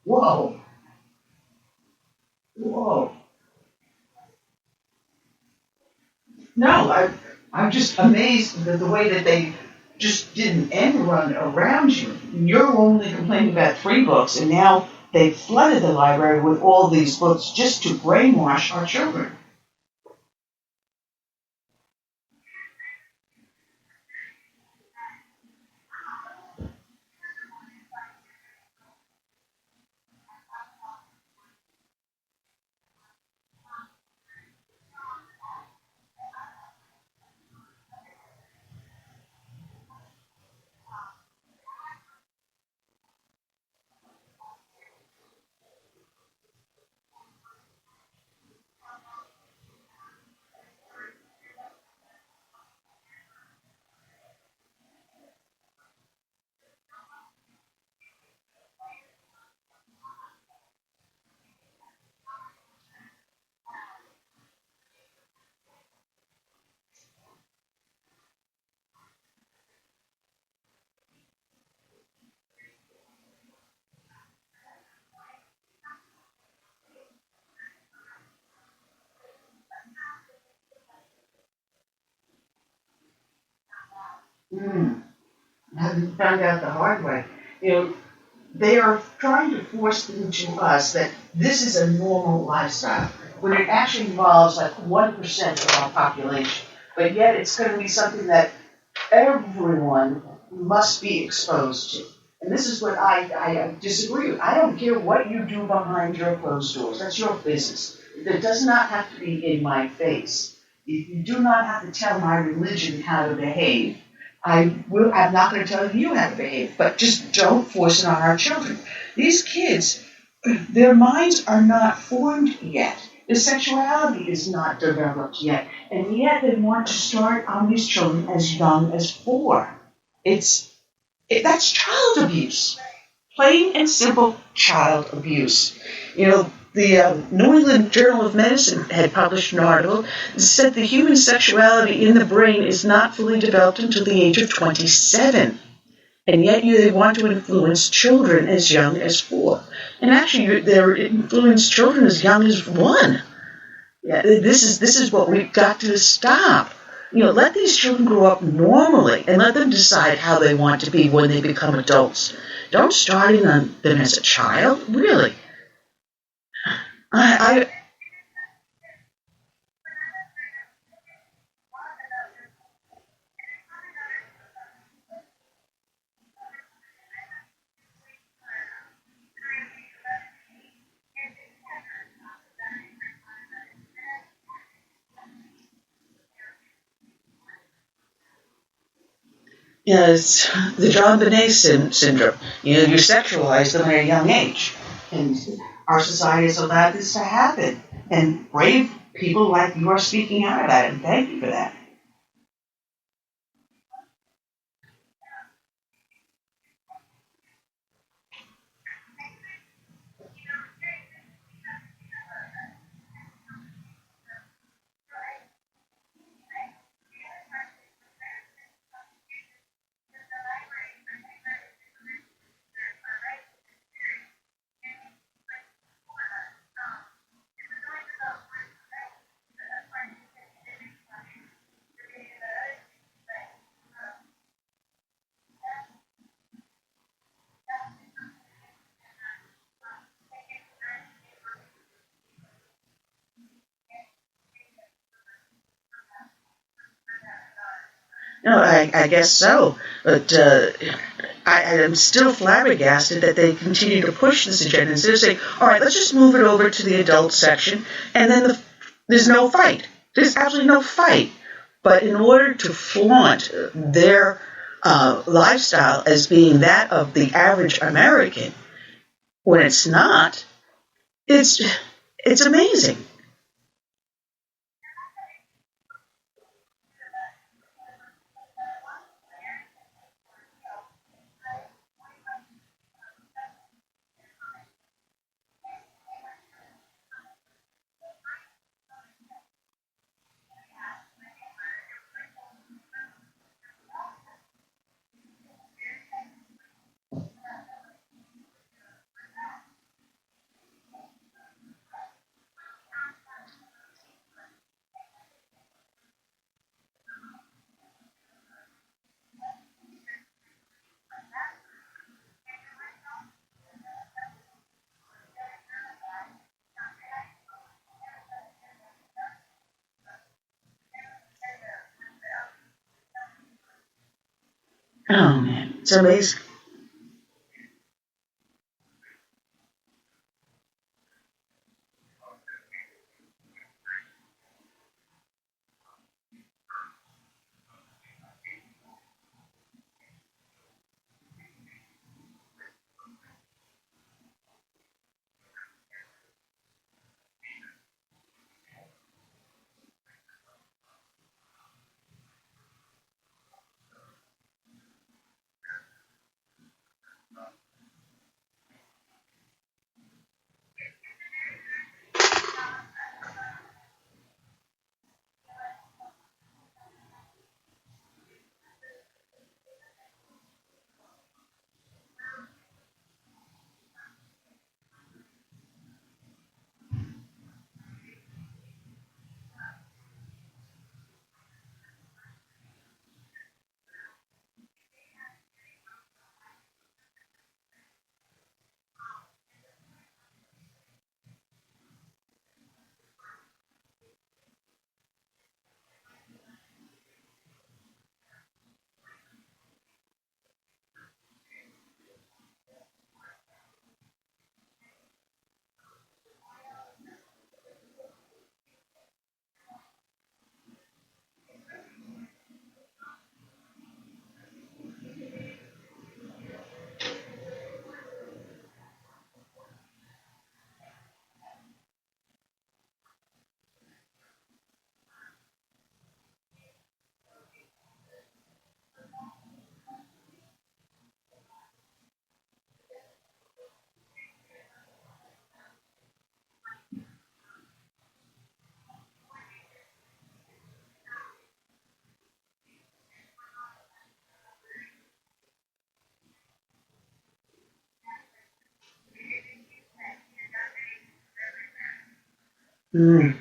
Whoa, whoa. No, I'm just amazed at the way that they just did an end run around you. You're only complaining about 3 books, and now they flooded the library with all these books just to brainwash our children. Hmm. I found out the hard way. You know, they are trying to force into us that this is a normal lifestyle, when it actually involves like 1% of our population. But yet it's going to be something that everyone must be exposed to. And this is what I disagree with. I don't care what you do behind your closed doors. That's your business. It does not have to be in my face. You do not have to tell my religion how to behave. I'm not going to tell you how to behave, but just don't force it on our children. These kids, their minds are not formed yet. The sexuality is not developed yet, and yet they want to start on these children as young as 4. That's child abuse, plain and simple child abuse. You know, the New England Journal of Medicine had published an article that said the human sexuality in the brain is not fully developed until the age of 27. And yet they want to influence children as young as 4. And actually, they're influencing children as young as 1. Yeah, this is what we've got to stop. You know, let these children grow up normally and let them decide how they want to be when they become adults. Don't start on them as a child, really. I it's the John Bonet syndrome. You know, you sexualize them at a young age, and our society has allowed this to happen. And brave people like you are speaking out about it, and thank you for that. No, I guess so, but I am still flabbergasted that they continue to push this agenda instead of saying, all right, let's just move it over to the adult section, and then there's no fight. There's absolutely no fight. But in order to flaunt their lifestyle as being that of the average American, when it's not, it's it's amazing. Oh, man. It's amazing. Mm.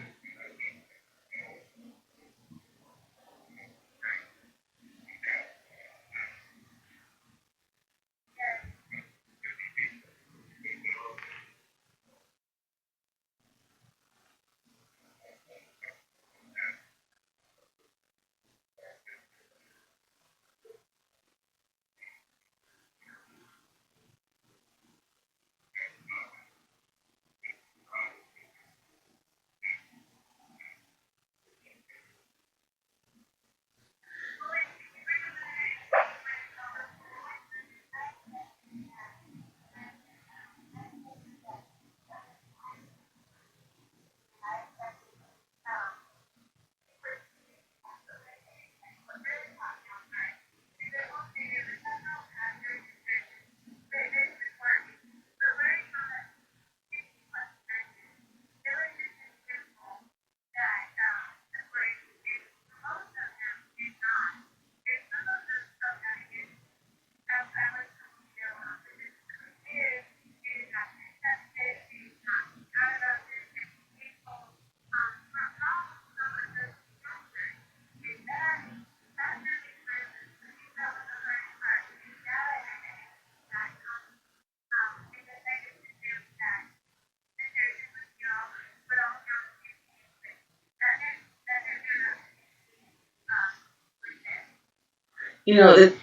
You know, it,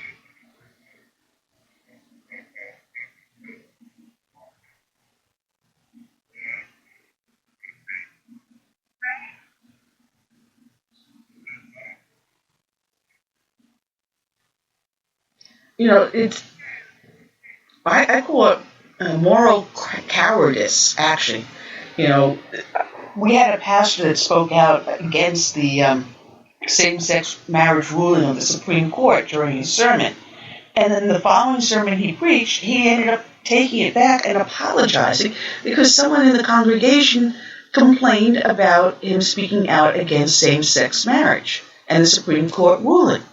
it's, I call it moral cowardice, actually. You know, we had a pastor that spoke out against the same-sex marriage ruling of the Supreme Court during his sermon. And then the following sermon he preached, he ended up taking it back and apologizing because someone in the congregation complained about him speaking out against same-sex marriage and the Supreme Court ruling.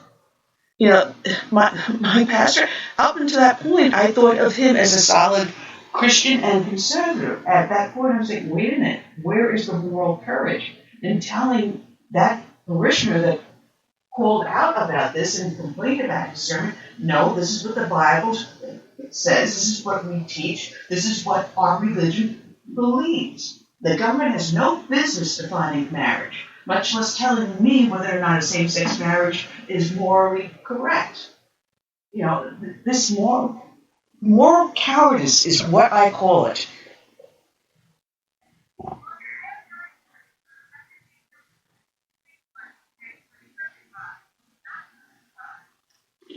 You know, my pastor, up until that point, I thought of him as a solid Christian and conservative. At that point, I was like, wait a minute, where is the moral courage in telling that parishioner that called out about this and complained about his sermon, no, this is what the Bible says, this is what we teach, this is what our religion believes. The government has no business defining marriage, much less telling me whether or not a same-sex marriage is morally correct. This moral cowardice is what I call it.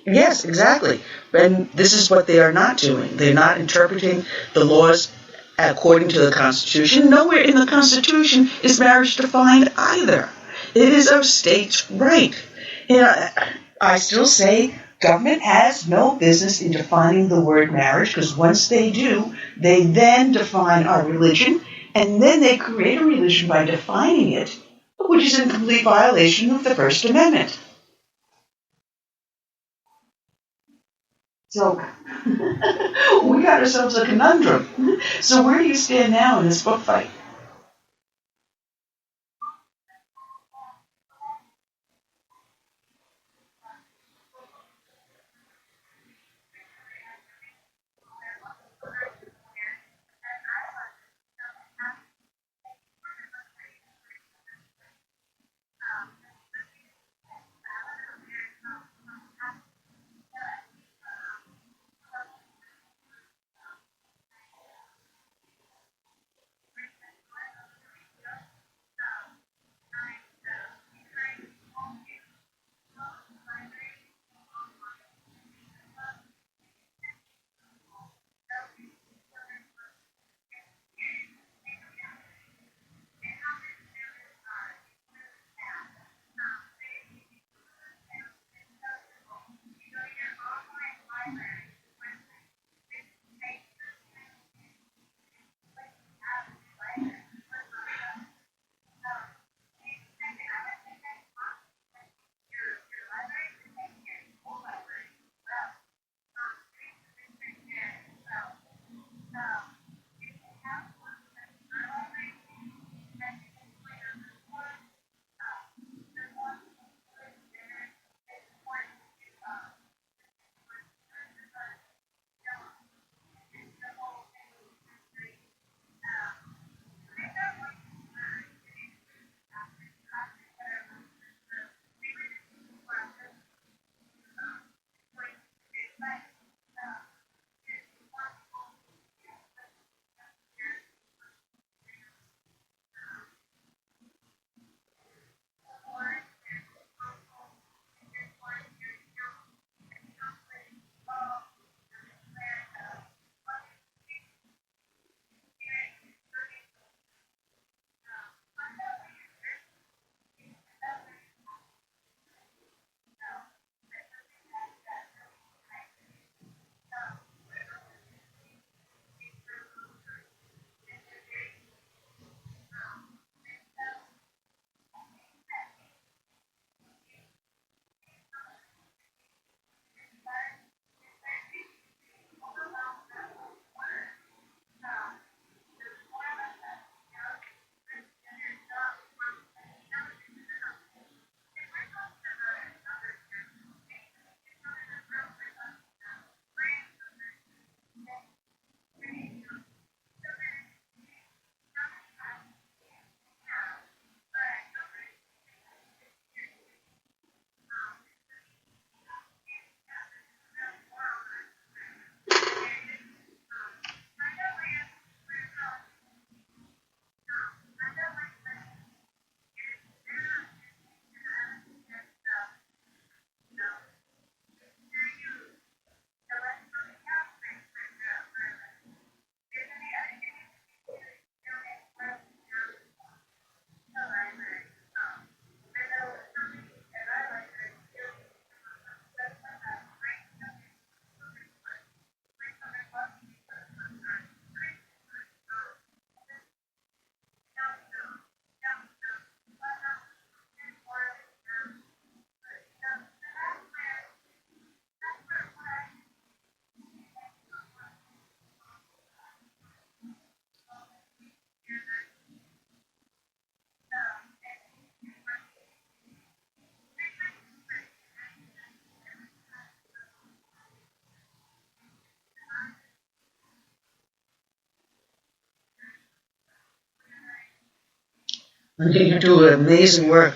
Yes, exactly. And this is what they are not doing. They're not interpreting the laws according to the Constitution. Nowhere in the Constitution is marriage defined either. It is a state's right. I still say government has no business in defining the word marriage, because once they do, they then define our religion, and then they create a religion by defining it, which is in complete violation of the First Amendment. So we got ourselves a conundrum. So where do you stand now in this book fight? You do amazing work.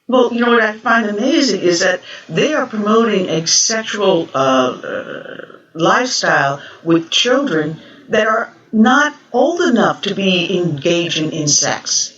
Well, you know what I find amazing is that they are promoting a sexual lifestyle with children that are not old enough to be engaging in sex.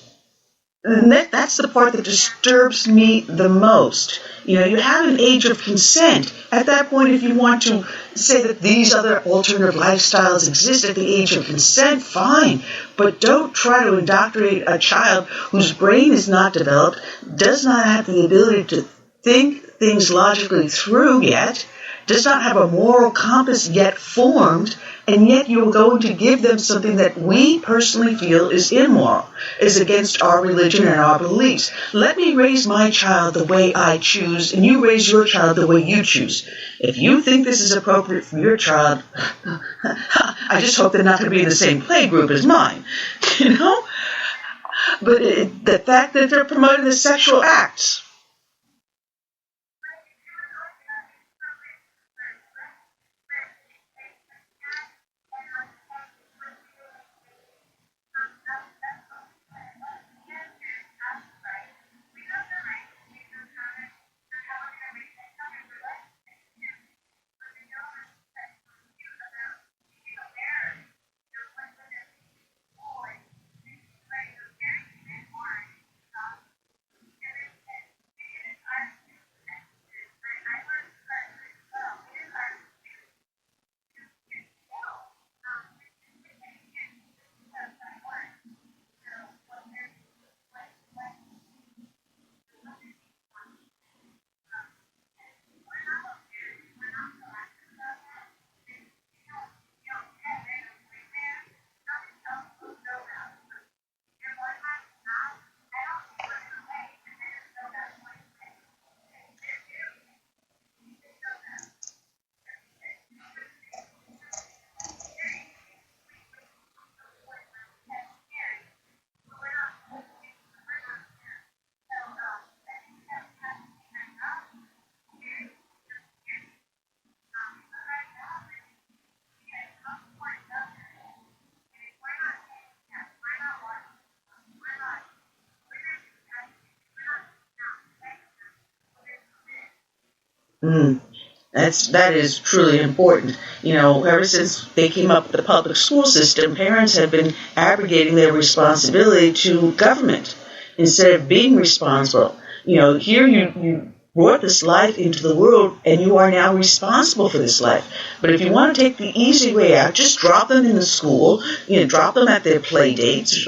And that's the part that disturbs me the most. You know, you have an age of consent. At that point, if you want to say that these other alternative lifestyles exist at the age of consent, fine. But don't try to indoctrinate a child whose brain is not developed, does not have the ability to think things logically through yet, does not have a moral compass yet formed, and yet you are going to give them something that we personally feel is immoral, is against our religion and our beliefs. Let me raise my child the way I choose, and you raise your child the way you choose. If you think this is appropriate for your child, I just hope they're not going to be in the same play group as mine, you know? But the fact that they're promoting the sexual acts. Mm. That is truly important. You know, ever since they came up with the public school system, parents have been abrogating their responsibility to government instead of being responsible. You know, here you brought this life into the world and you are now responsible for this life. But if you want to take the easy way out, just drop them in the school, you know, drop them at their play dates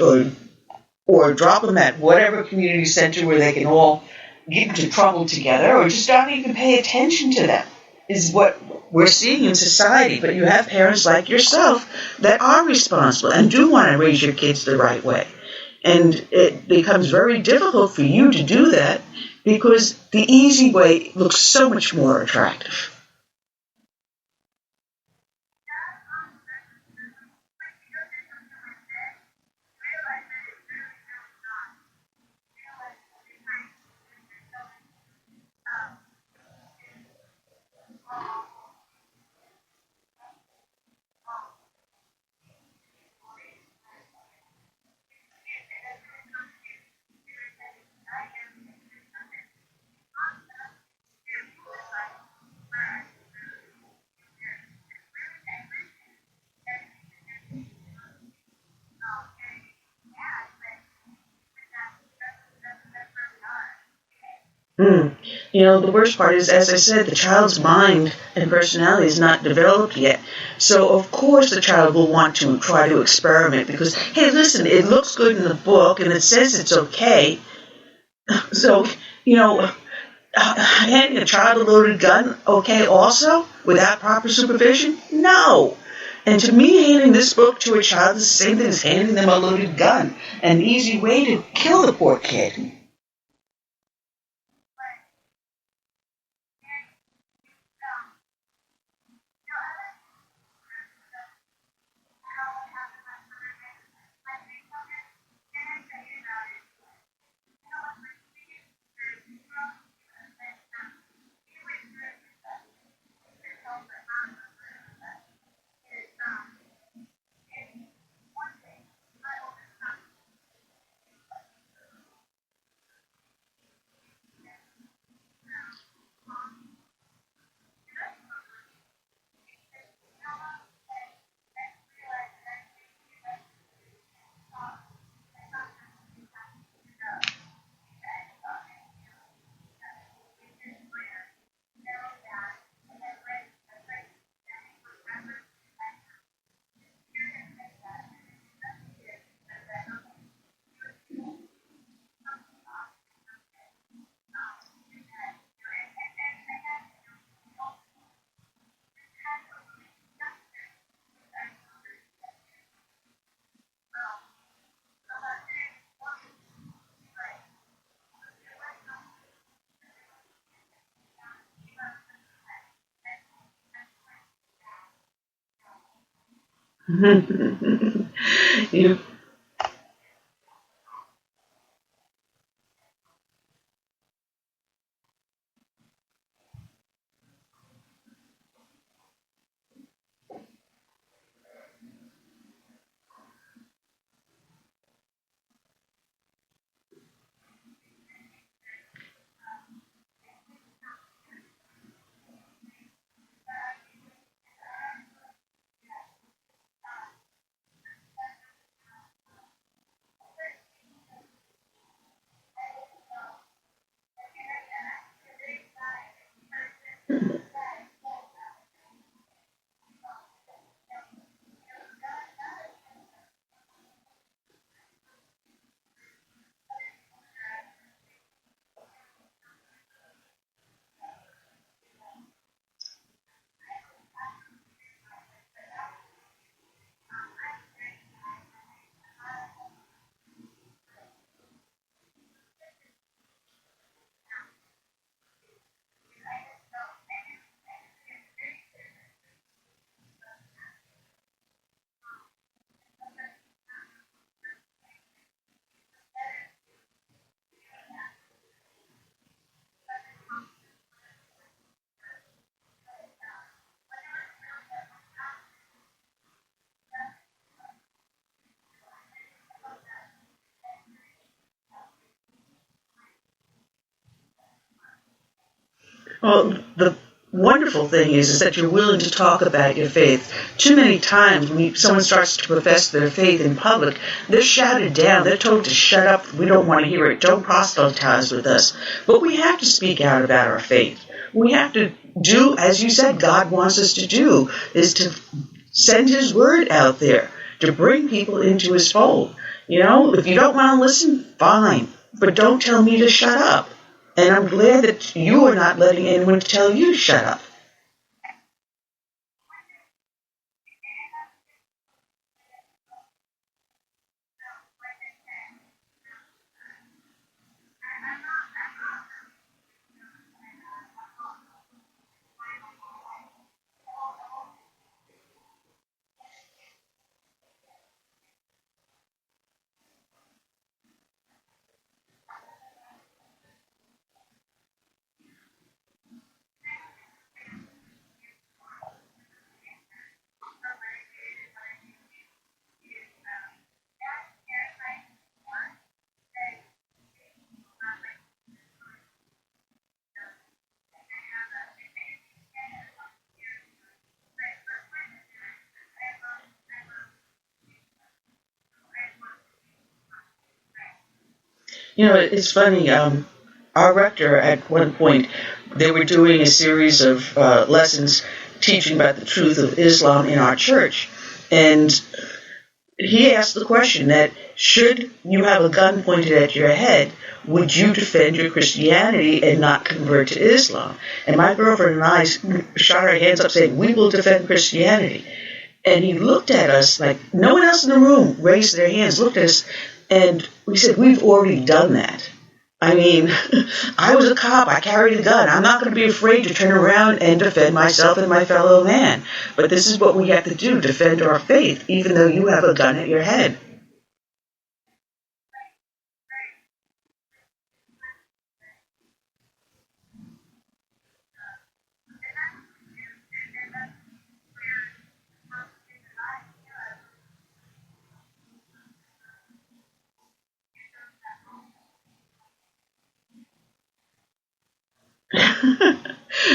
or drop them at whatever community center where they can all get into trouble together, or just don't even pay attention to them, is what we're seeing in society. But you have parents like yourself that are responsible and do want to raise your kids the right way. And it becomes very difficult for you to do that because the easy way looks so much more attractive. The worst part is, as I said, the child's mind and personality is not developed yet. So, of course, the child will want to try to experiment because, hey, listen, it looks good in the book and it says it's okay. So, you know, handing a child a loaded gun, okay, also, without proper supervision? No. And to me, handing this book to a child is the same thing as handing them a loaded gun, an easy way to kill the poor kid. you Well, the wonderful thing is that you're willing to talk about your faith. Too many times when someone starts to profess their faith in public, they're shouted down. They're told to shut up. We don't want to hear it. Don't proselytize with us. But we have to speak out about our faith. We have to do, as you said, God wants us to do, is to send His word out there, to bring people into His fold. If you don't want to listen, fine. But don't tell me to shut up. And I'm glad that you are not letting anyone tell you to shut up. It's funny. our rector at one point, they were doing a series of lessons teaching about the truth of Islam in our church. And he asked the question that should you have a gun pointed at your head, would you defend your Christianity and not convert to Islam? And my girlfriend and I shot our hands up saying, we will defend Christianity. And he looked at us like no one else in the room raised their hands, looked at us, and we said, we've already done that. I mean, I was a cop. I carried a gun. I'm not going to be afraid to turn around and defend myself and my fellow man. But this is what we have to do, defend our faith, even though you have a gun at your head.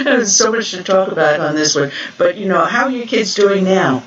There's so much to talk about on this one. But, how are your kids doing now?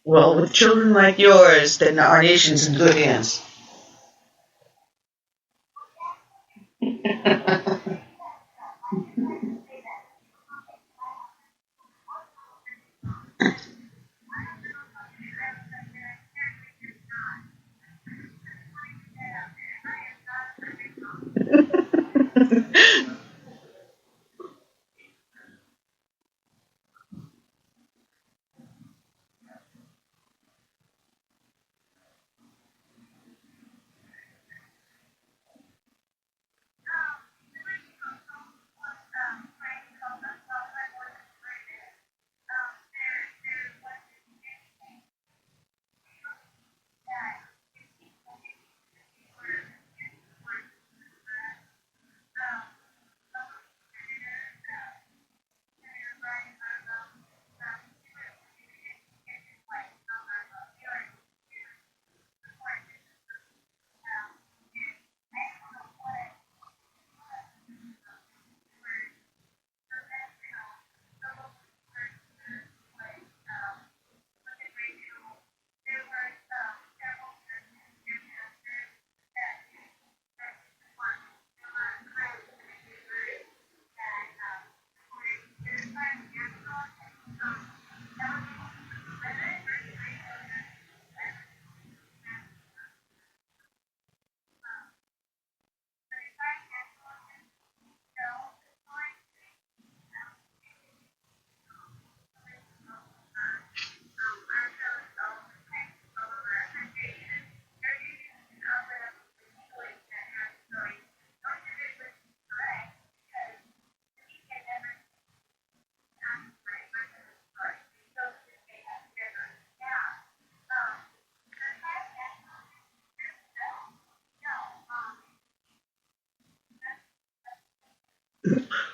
Well, with children like yours, then our nation's in good hands.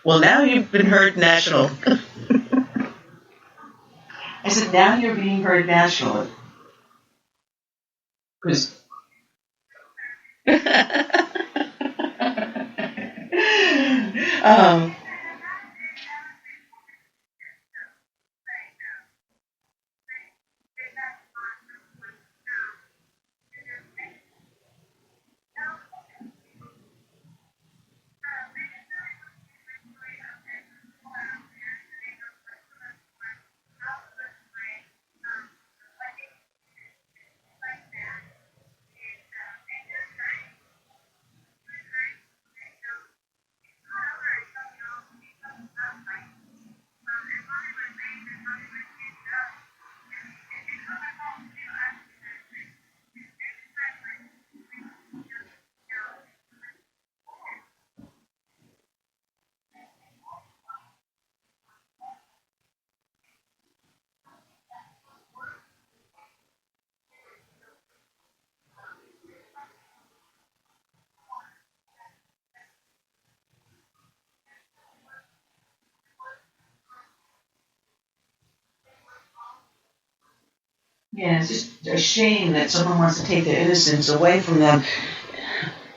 Well, now you've been heard national. I said, now you're being heard nationally. 'Cause um, yeah, it's just a shame that someone wants to take their innocence away from them.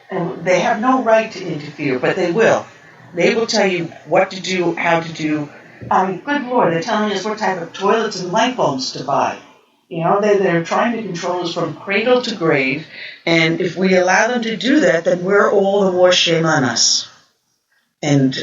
And they have no right to interfere, but they will. They will tell you what to do, how to do. I mean, good Lord, they're telling us what type of toilets and light bulbs to buy. You know, they're trying to control us from cradle to grave, and if we allow them to do that, then we're all the more shame on us. And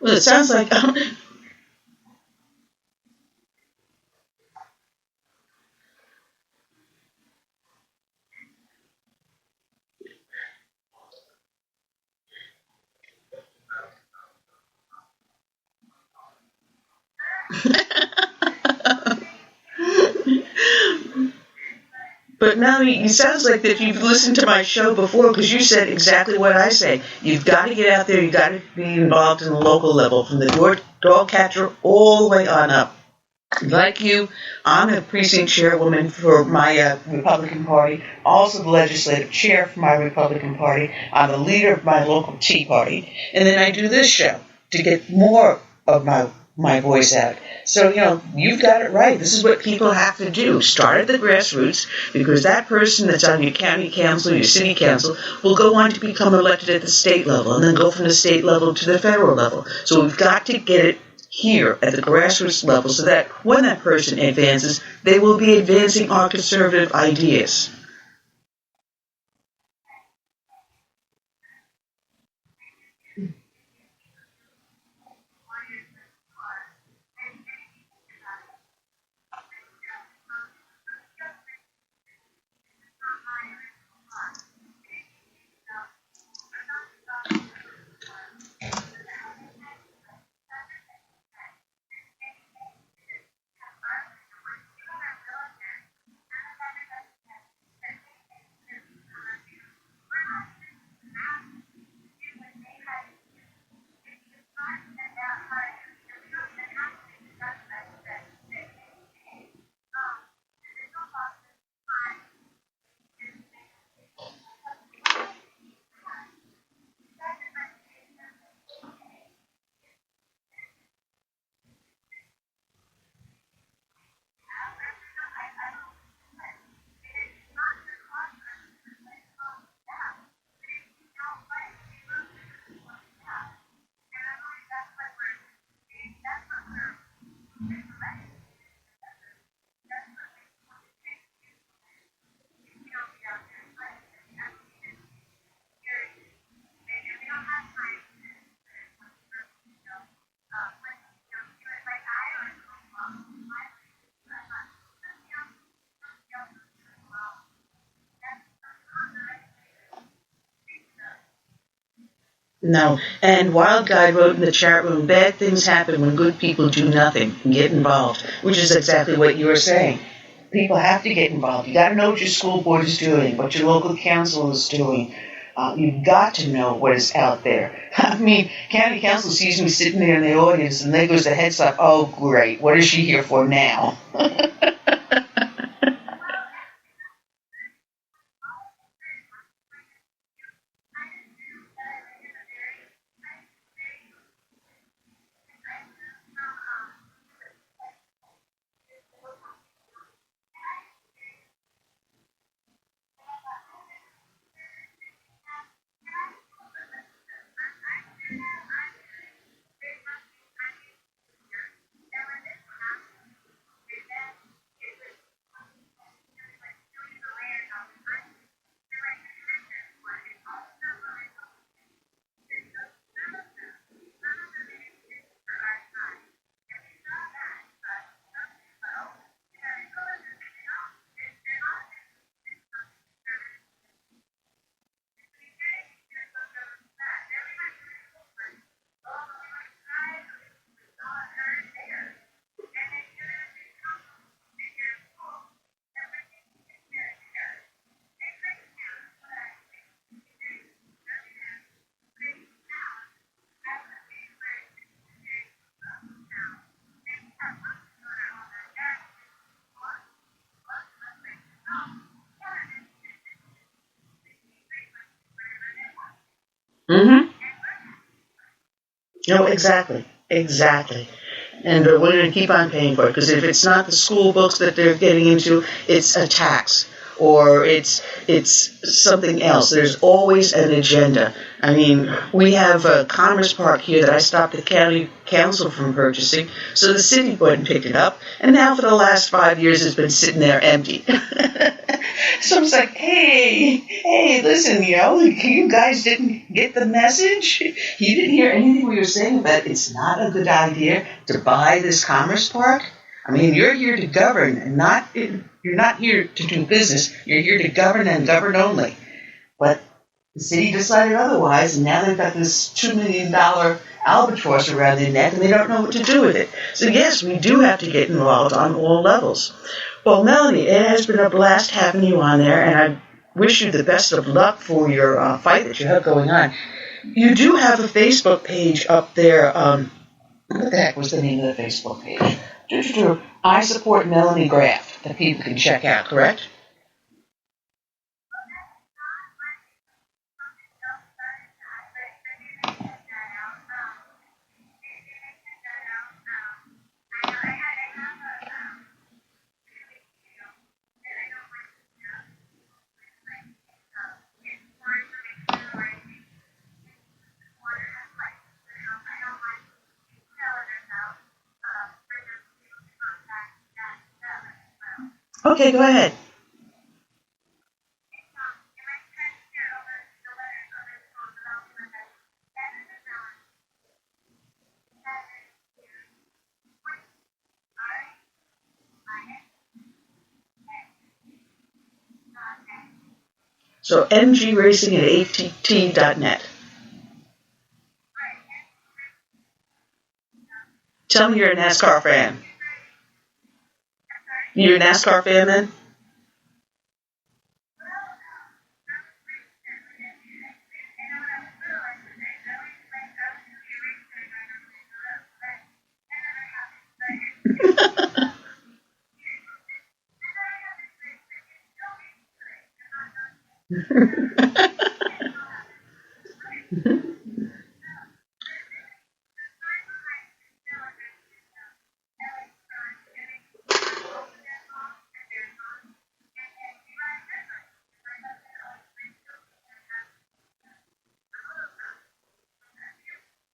well, it sounds like But Melanie, it sounds like that you've listened to my show before because you said exactly what I say. You've got to get out there. You've got to be involved in the local level, from the dog catcher all the way on up. Like you, I'm a precinct chairwoman for my Republican Party, also the legislative chair for my Republican Party. I'm the leader of my local Tea Party. And then I do this show to get more of my voice out. So, you've got it right. This is what people have to do. Start at the grassroots, because that person that's on your county council, your city council, will go on to become elected at the state level and then go from the state level to the federal level. So we've got to get it here at the grassroots level so that when that person advances, they will be advancing our conservative ideas. No. And Wild Guy wrote in the chat room, bad things happen when good people do nothing and get involved, which is exactly what you were saying. People have to get involved. You got to know what your school board is doing, what your local council is doing. You've got to know what is out there. I mean, county council sees me sitting there in the audience, and there goes the heads up. Oh, great. What is she here for now? Mm-hmm. No, exactly. Exactly. And we're going to keep on paying for it, because if it's not the school books that they're getting into, it's a tax or it's something else. There's always an agenda. I mean, we have a Commerce Park here that I stopped the county council from purchasing, so the city went and picked it up, and now for the last 5 years it's been sitting there empty. So I was like, hey, listen, you guys didn't get the message? You didn't hear anything we were saying about it's not a good idea to buy this Commerce Park? I mean, you're here to govern, and you're not here to do business. You're here to govern and govern only. But the city decided otherwise, and now they've got this $2 million albatross around their neck, and they don't know what to do with it. So yes, we do have to get involved on all levels. Well, Melanie, it has been a blast having you on there, and I wish you the best of luck for your fight that you have going on. You do have a Facebook page up there. What the heck was the name of the Facebook page? I support Melanie Graft that people can check out, correct? Okay, go ahead. So mgracing at att.net. Tell me you're a NASCAR fan. You're a NASCAR fan then?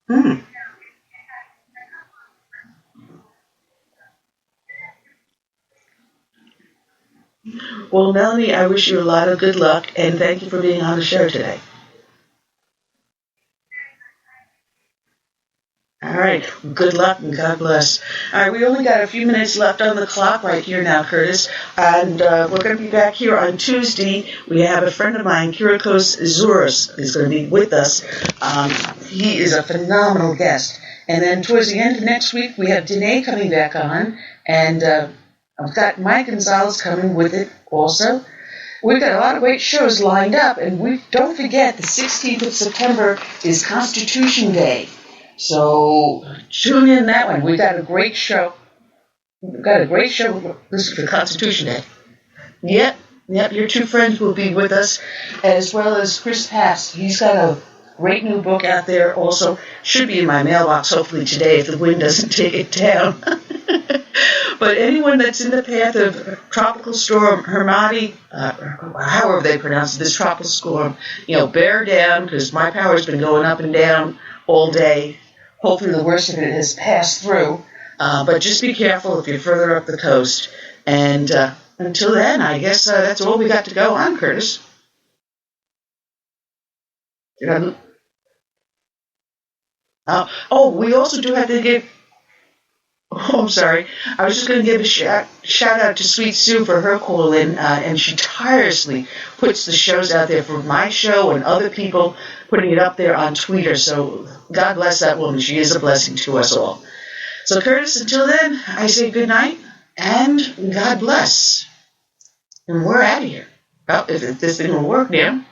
Hmm. Well, Melanie, I wish you a lot of good luck, and thank you for being on the show today. All right. Good luck and God bless. All right. We only got a few minutes left on the clock right here now, Curtis. And we're going to be back here on Tuesday. We have a friend of mine, Kyriakos Zouras, is going to be with us He is a phenomenal guest. And then towards the end of next week, we have Danae coming back on, and I've got Mike Gonzalez coming with it also. We've got a lot of great shows lined up, and don't forget the 16th of September is Constitution Day. So tune in that one. We've got a great show. This is for Constitution Day. Yep, your two friends will be with us, as well as Chris Pass. He's got a great new book out there also. Should be in my mailbox hopefully today if the wind doesn't take it down. But anyone that's in the path of Tropical Storm Hermati, however they pronounce this tropical storm, bear down, because my power's been going up and down all day. Hopefully the worst of it has passed through. But just be careful if you're further up the coast. And until then, I guess that's all we got to go on, Curtis. We also do have to give... Oh, I'm sorry. I was just going to give a shout out to Sweet Sue for her call-in, and she tirelessly puts the shows out there for my show and other people, putting it up there on Twitter. So God bless that woman. She is a blessing to us all. So, Curtis, until then, I say good night and God bless. And we're out of here. Well, if this thing will work now.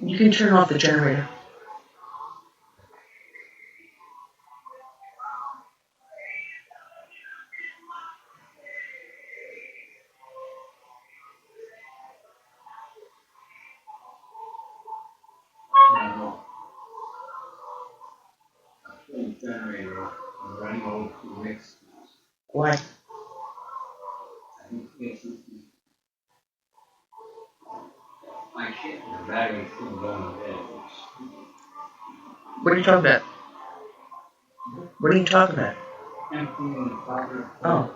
You can turn off the generator. No. I think generator running over to next. Why? I think it's my shit. The battery's still going dead. What are you talking about? What are you talking about? Emptying the copper. Oh.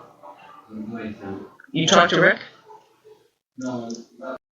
I'm going to. You talked to Rick? No.